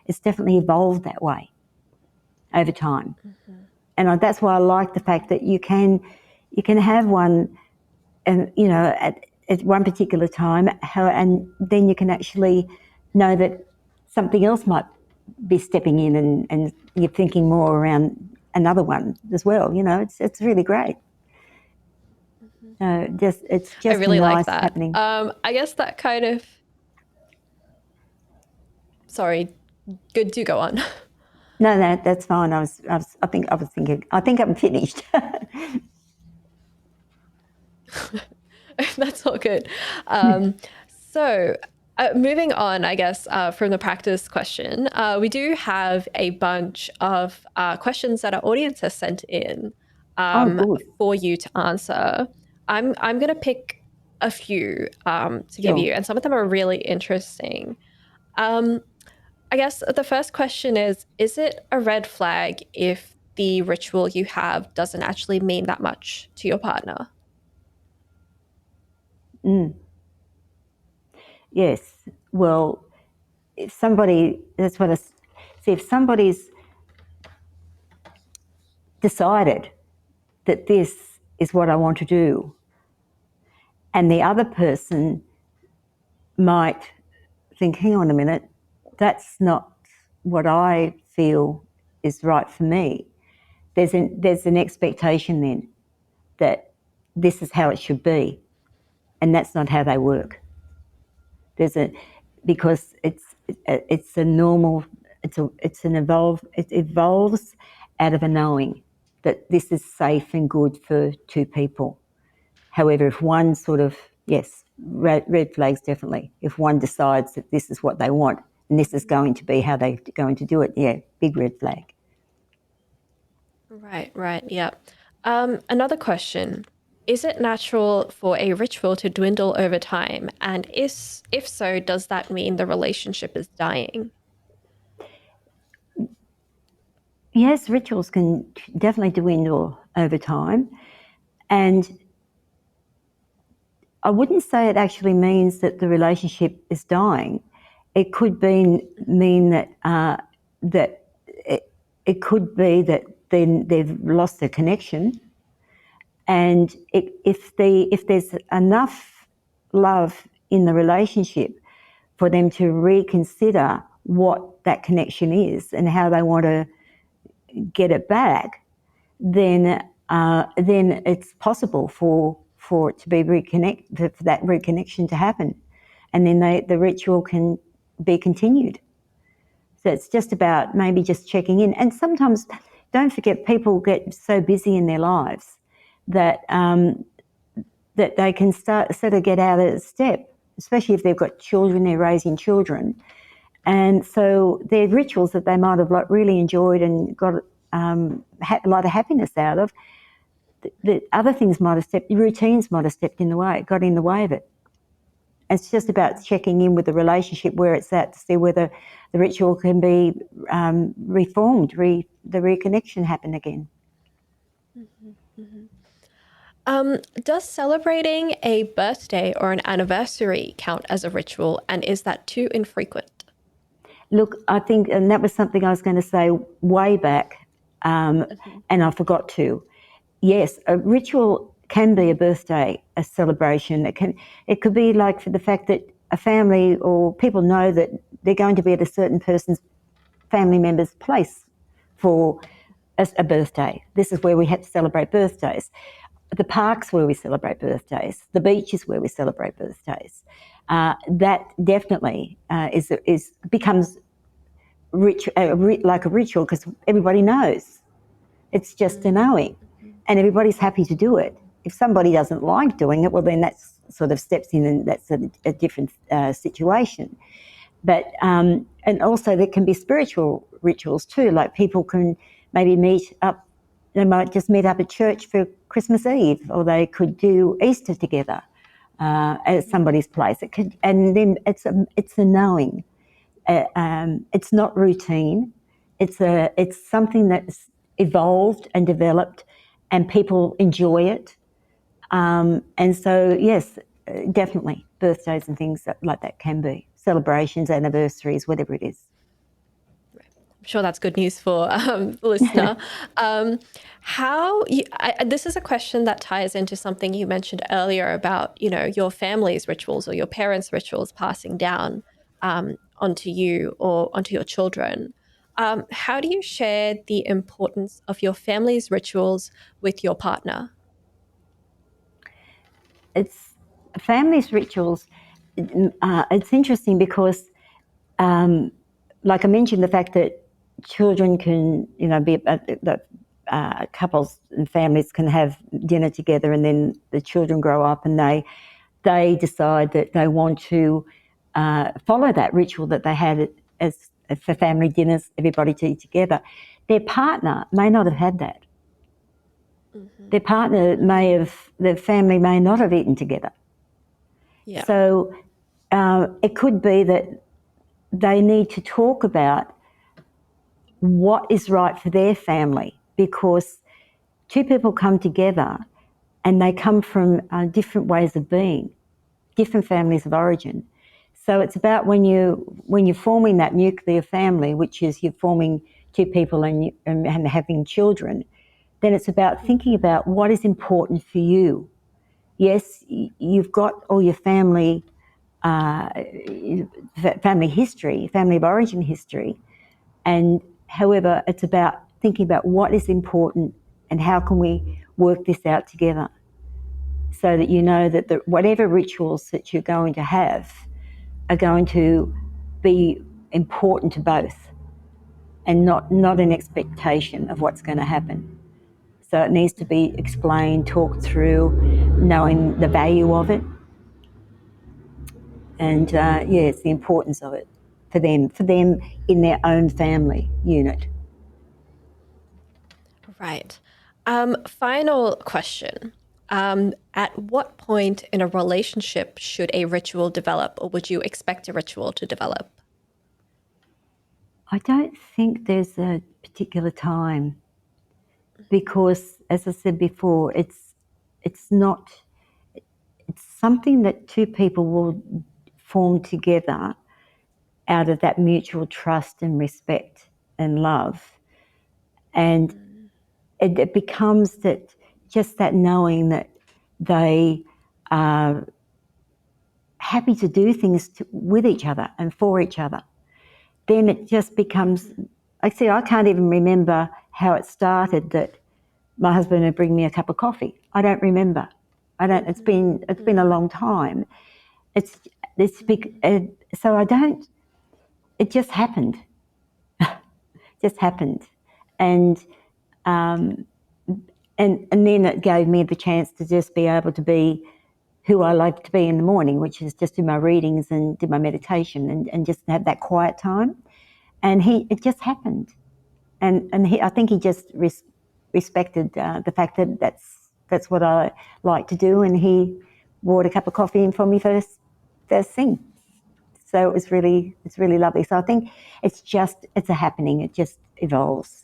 it's definitely evolved that way over time, and that's why I like the fact that you can have one, and at one particular time, and then you can actually know that something else might be stepping in, and you're thinking more around another one as well. You know, it's really great. So it's I just really like nice that. happening. I guess that kind of. Sorry, good to go on. No, that's fine. I think I'm finished. That's all good. So, moving on, I guess, from the practice question, we do have a bunch of questions that our audience has sent in Oh, good. for you to answer. I'm going to pick a few to give you, and some of them are really interesting. I guess the first question is it a red flag if the ritual you have doesn't actually mean that much to your partner? Yes. Well, if somebody, that's what I see, if somebody's decided that this is what I want to do, and the other person might think, hang on a minute, that's not what I feel is right for me. There's an expectation then that this is how it should be, and that's not how they work. Because it's a normal, it evolves out of a knowing that this is safe and good for two people. However, if one sort of, yes, red flags definitely. If one decides that this is what they want and this is going to be how they're going to do it, yeah, big red flag. Right, yeah. Another question. Is it natural for a ritual to dwindle over time? And if so, does that mean the relationship is dying? Yes, rituals can definitely dwindle over time. And I wouldn't say it actually means that the relationship is dying. It could mean that it could be that then they've lost their connection, and if there's enough love in the relationship for them to reconsider what that connection is and how they want to get it back, then it's possible for it to be for that reconnection to happen, and then the ritual can be continued. So it's just about maybe just checking in, and sometimes don't forget people get so busy in their lives that that they can sort of get out of step, especially if they've got children, they're raising children, and so their rituals that they might have really enjoyed and got a lot of happiness out of, the other things might have routines might have stepped in the way, got in the way of it. It's just about checking in with the relationship where it's at to see whether the ritual can be reformed, the reconnection happen again. Does celebrating a birthday or an anniversary count as a ritual, and is that too infrequent? Look, I think, and that was something I was going to say way back, and I forgot to. Yes, a ritual can be a birthday, a celebration. It could be like for the fact that a family or people know that they're going to be at a certain person's family member's place for a birthday. This is where we have to celebrate birthdays. The parks where we celebrate birthdays, the beaches where we celebrate birthdays. That definitely becomes like a ritual because everybody knows. It's just a knowing, and everybody's happy to do it. If somebody doesn't like doing it, well, then that's sort of steps in, and that's a different situation. But and also there can be spiritual rituals too, like people can maybe meet up. They might just meet up at church for Christmas Eve, or they could do Easter together at somebody's place. And then it's a knowing. It's not routine. It's something that's evolved and developed, and people enjoy it. And so, yes, definitely, birthdays and things like that can be celebrations, anniversaries, whatever it is. I'm sure that's good news for the listener. This is a question that ties into something you mentioned earlier about, your family's rituals or your parents' rituals passing down onto you or onto your children. How do you share the importance of your family's rituals with your partner? It's family's rituals. It's interesting because, like I mentioned, the fact that children can, be couples and families can have dinner together, and then the children grow up and they decide that they want to follow that ritual that they had as for family dinners, everybody to eat together. Their partner may not have had that. Their partner the family may not have eaten together. Yeah. So it could be that they need to talk about what is right for their family, because two people come together and they come from different ways of being, different families of origin. So it's about when you're forming that nuclear family, which is you're forming two people and having children, then it's about thinking about what is important for you. Yes, you've got all your family history, family of origin history, and however, it's about thinking about what is important and how can we work this out together, so that you know that whatever rituals that you're going to have are going to be important to both, and not an expectation of what's going to happen. So it needs to be explained, talked through, knowing the value of it, and it's the importance of it for them in their own family unit. Right. Final question. At what point in a relationship should a ritual develop, or would you expect a ritual to develop? I don't think there's a particular time, because, as I said before, it's something that two people will form together out of that mutual trust and respect and love, and it becomes that, just that knowing that they are happy to do things with each other and for each other. Then it just becomes, I can't even remember how it started, that my husband would bring me a cup of coffee. I don't remember. It's been a long time. It's big, so I don't. It just happened. Just happened, and and then it gave me the chance to just be able to be who I like to be in the morning, which is just do my readings and do my meditation and just have that quiet time. And it just happened, and I think he just respected the fact that that's what I like to do, and he brought a cup of coffee in for me first thing. So it's really lovely. So I think it's a happening. It just evolves.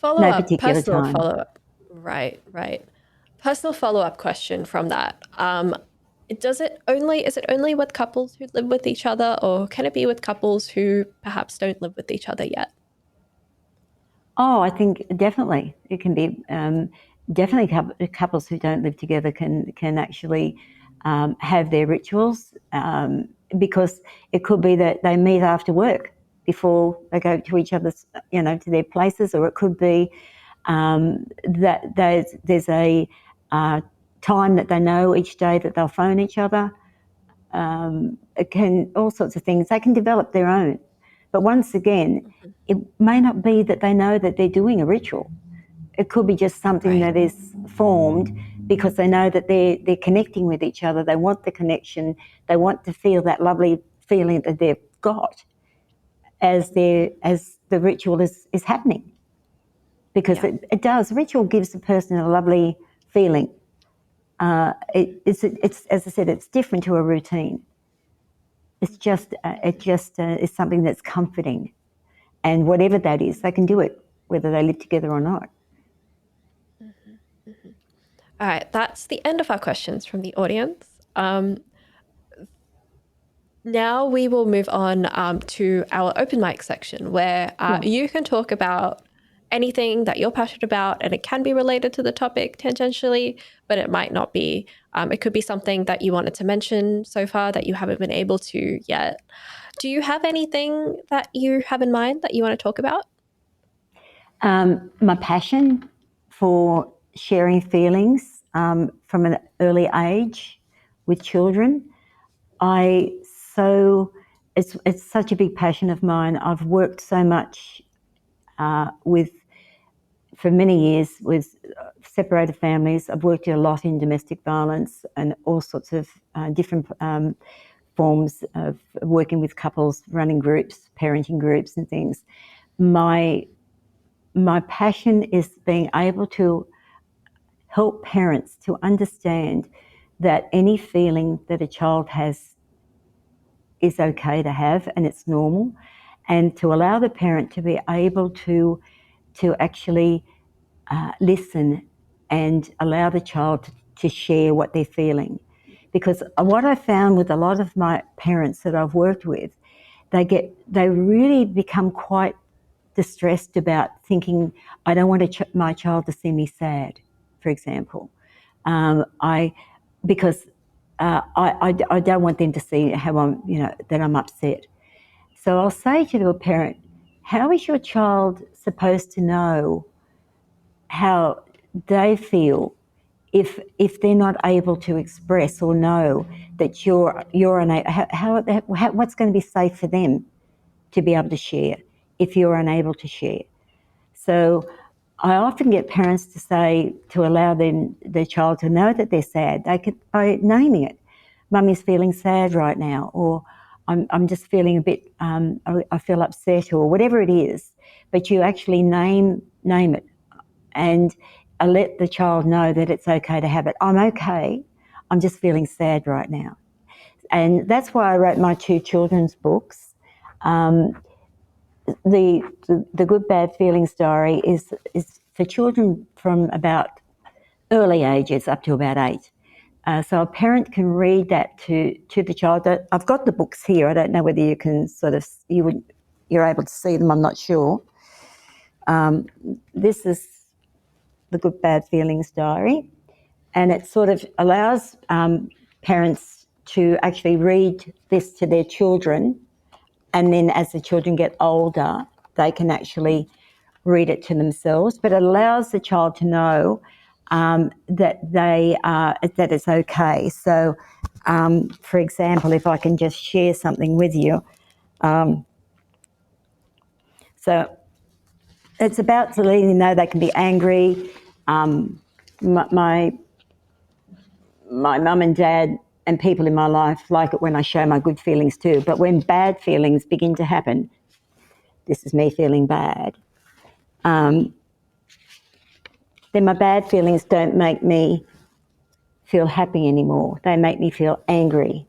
No particular Personal time. follow-up. Right, right. Personal follow-up question from that. Is it only with couples who live with each other, or can it be with couples who perhaps don't live with each other yet? Oh, I think definitely it can be. Definitely, couples who don't live together can actually have their rituals, because it could be that they meet after work before they go to each other's, to their places, or it could be that there's a time that they know each day that they'll phone each other. It can, all sorts of things. They can develop their own. But once again, it may not be that they know that they're doing a ritual. It could be just something Right. that is formed because they know that they're connecting with each other. They want the connection. They want to feel that lovely feeling that they've got as the ritual is happening. Because Yeah. it does. Ritual gives the person a lovely feeling. It's as I said, it's different to a routine. It's just is something that's comforting, and whatever that is, they can do it whether they live together or not. All right, that's the end of our questions from the audience. Now we will move on to our open mic section, where Sure. you can talk about anything that you're passionate about, and it can be related to the topic tangentially, but it might not be. It could be something that you wanted to mention so far that you haven't been able to yet. Do you have anything that you have in mind that you want to talk about? My passion for sharing feelings from an early age with children. It's such a big passion of mine. I've worked so much for many years with separated families. I've worked a lot in domestic violence and all sorts of different forms of working with couples, running groups, parenting groups and things. My passion is being able to help parents to understand that any feeling that a child has is okay to have and it's normal, and to allow the parent to be able to actually listen and allow the child to share what they're feeling. Because what I found with a lot of my parents that I've worked with, they really become quite distressed about thinking, I don't want my child to see me sad, for example. Because I don't want them to see how that I'm upset. So I'll say to a parent, how is your child supposed to know how they feel if they're not able to express or know that you're unable? What's going to be safe for them to be able to share if you're unable to share? So I often get parents to allow their child to know that they're sad. They could, by naming it, Mummy's feeling sad right now, or I'm just feeling a bit, I feel upset, or whatever it is. But you actually name it, and let the child know that it's okay to have it. I'm okay. I'm just feeling sad right now, and that's why I wrote my 2 children's books. The Good Bad Feelings Diary is for children from about early ages up to about 8. So a parent can read that to the child. I've got the books here. I don't know whether you can you're able to see them. I'm not sure. This is the Good Bad Feelings Diary, and it sort of allows parents to actually read this to their children, and then as the children get older, they can actually read it to themselves. But it allows the child to know that it's okay. So, for example, if I can just share something with you, so it's about to let you know they can be angry. My mum and dad and people in my life like it when I show my good feelings too. But when bad feelings begin to happen, this is me feeling bad, then my bad feelings don't make me feel happy anymore. They make me feel angry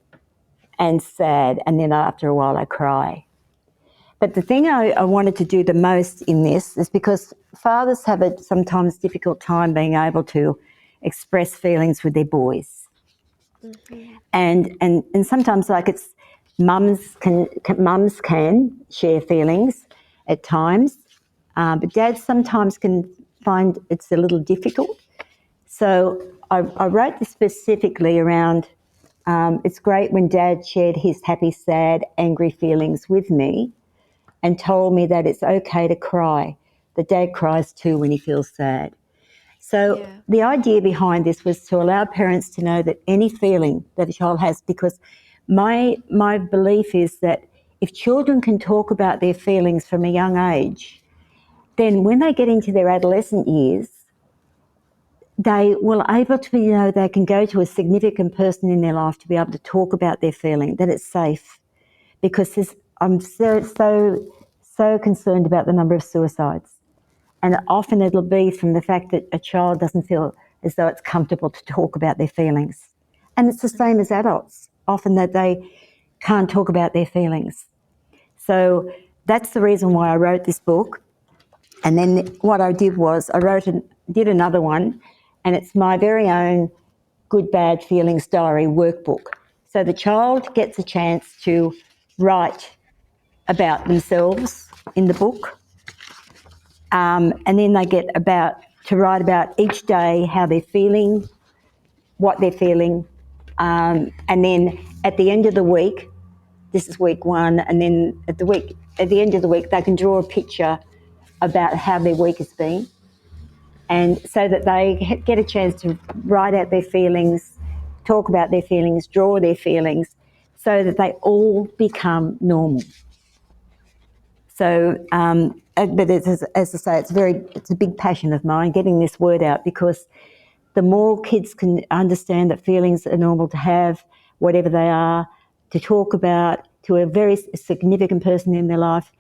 and sad, and then after a while I cry. But the thing I wanted to do the most in this is because fathers have a sometimes difficult time being able to express feelings with their boys. Mm-hmm. And sometimes, like, it's mums can share feelings at times, but dads sometimes can find it's a little difficult. So I wrote this specifically around, it's great when Dad shared his happy, sad, angry feelings with me and told me that it's okay to cry, that Dad cries too when he feels sad. So the idea behind this was to allow parents to know that any feeling that a child has, because my belief is that if children can talk about their feelings from a young age, then when they get into their adolescent years, they will able to they can go to a significant person in their life to be able to talk about their feeling, that it's safe. Because I'm so concerned about the number of suicides. And often it'll be from the fact that a child doesn't feel as though it's comfortable to talk about their feelings. And it's the same as adults, often that they can't talk about their feelings. So that's the reason why I wrote this book. And then what I did was I did another one, and it's my very own Good Bad Feelings Diary Workbook. So the child gets a chance to write about themselves in the book, and then they get to write about each day how they're feeling, what they're feeling, and then at the end of the week, this is week 1, and then at the end of the week they can draw a picture about how their week has been, and so that they get a chance to write out their feelings, talk about their feelings, draw their feelings, so that they all become normal. So, but as I say, it's a big passion of mine, getting this word out, because the more kids can understand that feelings are normal to have, whatever they are, to talk about to a very significant person in their life,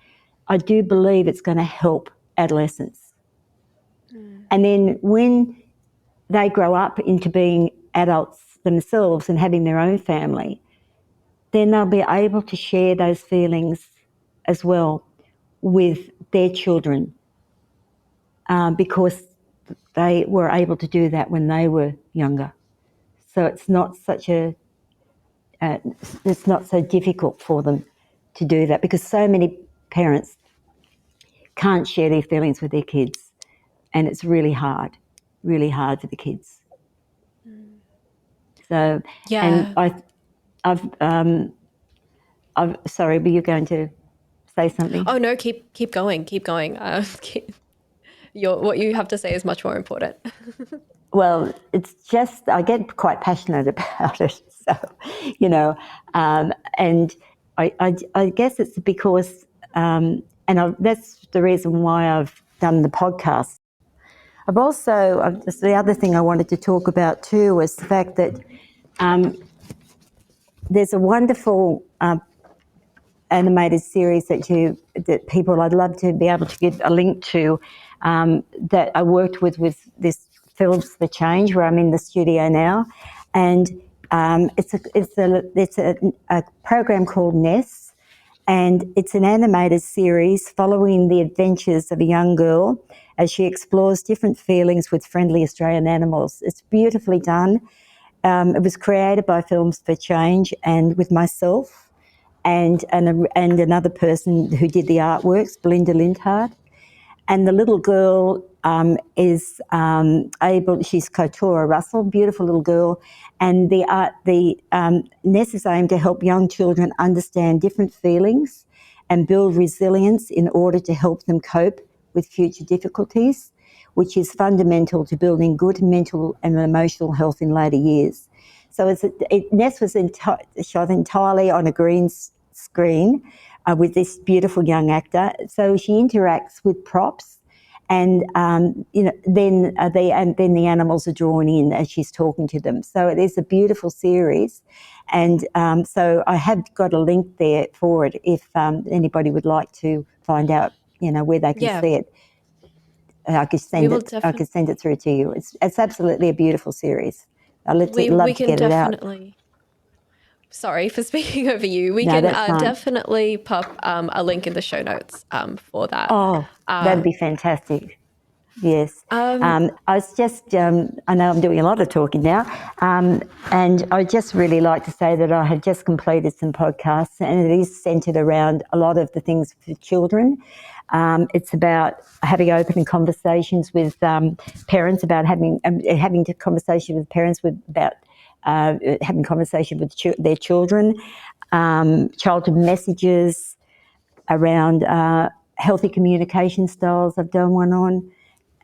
I do believe it's going to help adolescents. And then when they grow up into being adults themselves and having their own family, then they'll be able to share those feelings as well with their children, because they were able to do that when they were younger. So it's not it's not so difficult for them to do that, because so many parents can't share their feelings with their kids, and it's really hard for the kids. So, Yeah. and I've sorry, were you going to say something? Oh no, keep going, keep going. What you have to say is much more important. Well, it's just I get quite passionate about it. So, you know, and I guess it's because, that's the reason why I've done the podcast. Just the other thing I wanted to talk about too was the fact that there's a wonderful animated series that people, I'd love to be able to give a link to, that I worked with this Films for Change, where I'm in the studio now, and it's a program called Ness, and it's an animated series following the adventures of a young girl as she explores different feelings with friendly Australian animals. It's beautifully done. It was created by Films for Change and with myself and another person who did the artworks, Belinda Lindhart. And the little girl is she's Kotora Russell, beautiful little girl. And Ness is aimed to help young children understand different feelings and build resilience in order to help them cope with future difficulties, which is fundamental to building good mental and emotional health in later years. So Ness was shot entirely on a green screen with this beautiful young actor. So she interacts with props, and then the animals are drawn in as she's talking to them. So it is a beautiful series, and so I have got a link there for it if anybody would like to find out, where they can see it. I could send it through to you. It's absolutely a beautiful series. I'd love to get it out. Sorry for speaking over you. We can definitely pop a link in the show notes for that. Oh, that'd be fantastic. Yes. I was just, I know I'm doing a lot of talking now, and I'd just really like to say that I have just completed some podcasts, and it is centred around a lot of the things for children. It's about having open conversations with parents, about having conversation with parents about having conversation with their children, childhood messages around healthy communication styles. I've done one on.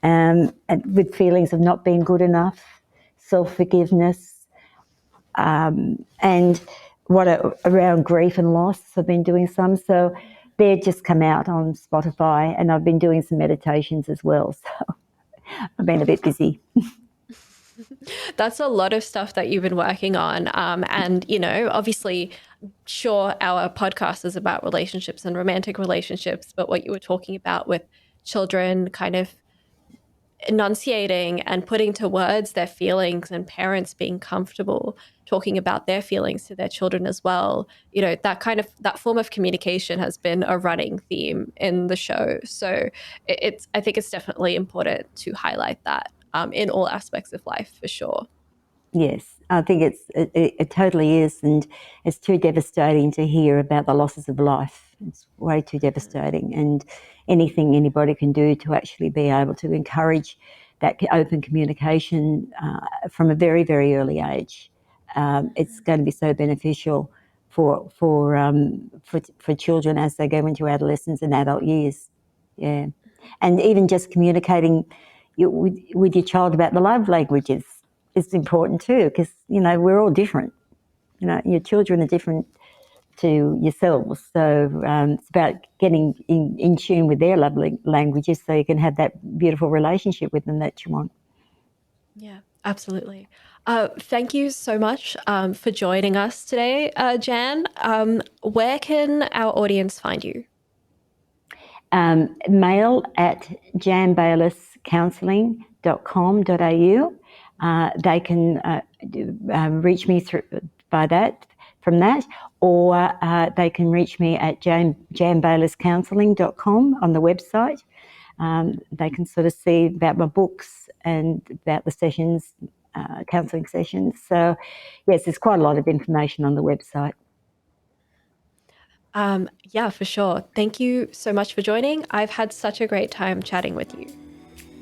And with feelings of not being good enough, self-forgiveness, and around grief and loss. I've been doing some, so they've just come out on Spotify, and I've been doing some meditations as well. So I've been a bit busy. That's a lot of stuff that you've been working on, and obviously, sure, our podcast is about relationships and romantic relationships, but what you were talking about with children, kind of enunciating and putting to words their feelings, and parents being comfortable talking about their feelings to their children as well. That form of communication has been a running theme in the show. So I think it's definitely important to highlight that in all aspects of life, for sure. Yes, I think it totally is, and it's too devastating to hear about the losses of life. It's way too devastating, and anything anybody can do to actually be able to encourage that open communication from a very, very early age, it's going to be so beneficial for children as they go into adolescence and adult years. Yeah, and even just communicating with your child about the love languages is important too, because we're all different. Your children are different to yourselves, so it's about getting in tune with their love languages so you can have that beautiful relationship with them that you want. Yeah, absolutely. Thank you so much for joining us today, Jan. Where can our audience find you? Mail at janbayliss.counselling.com.au. they can reach me from that, or they can reach me at janbayliss-counselling.com on the website. They can sort of see about my books and about the sessions, counselling sessions. So, yes, there's quite a lot of information on the website. Yeah, for sure. Thank you so much for joining. I've had such a great time chatting with you.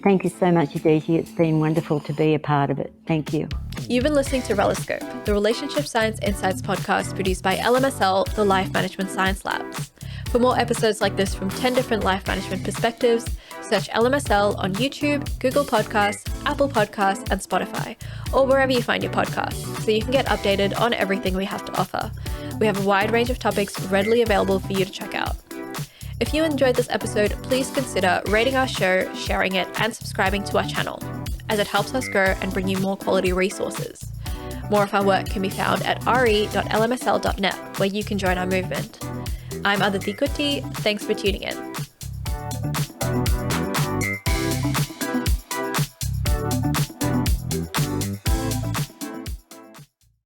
Thank you so much, Aditi. It's been wonderful to be a part of it. Thank you. You've been listening to Reloscope, the Relationship Science Insights podcast produced by LMSL, the Life Management Science Labs. For more episodes like this from 10 different life management perspectives, search LMSL on YouTube, Google Podcasts, Apple Podcasts, and Spotify, or wherever you find your podcasts, so you can get updated on everything we have to offer. We have a wide range of topics readily available for you to check out. If you enjoyed this episode, please consider rating our show, sharing it, and subscribing to our channel, as it helps us grow and bring you more quality resources. More of our work can be found at re.lmsl.net, where you can join our movement. I'm Aditi Kutty. Thanks for tuning in.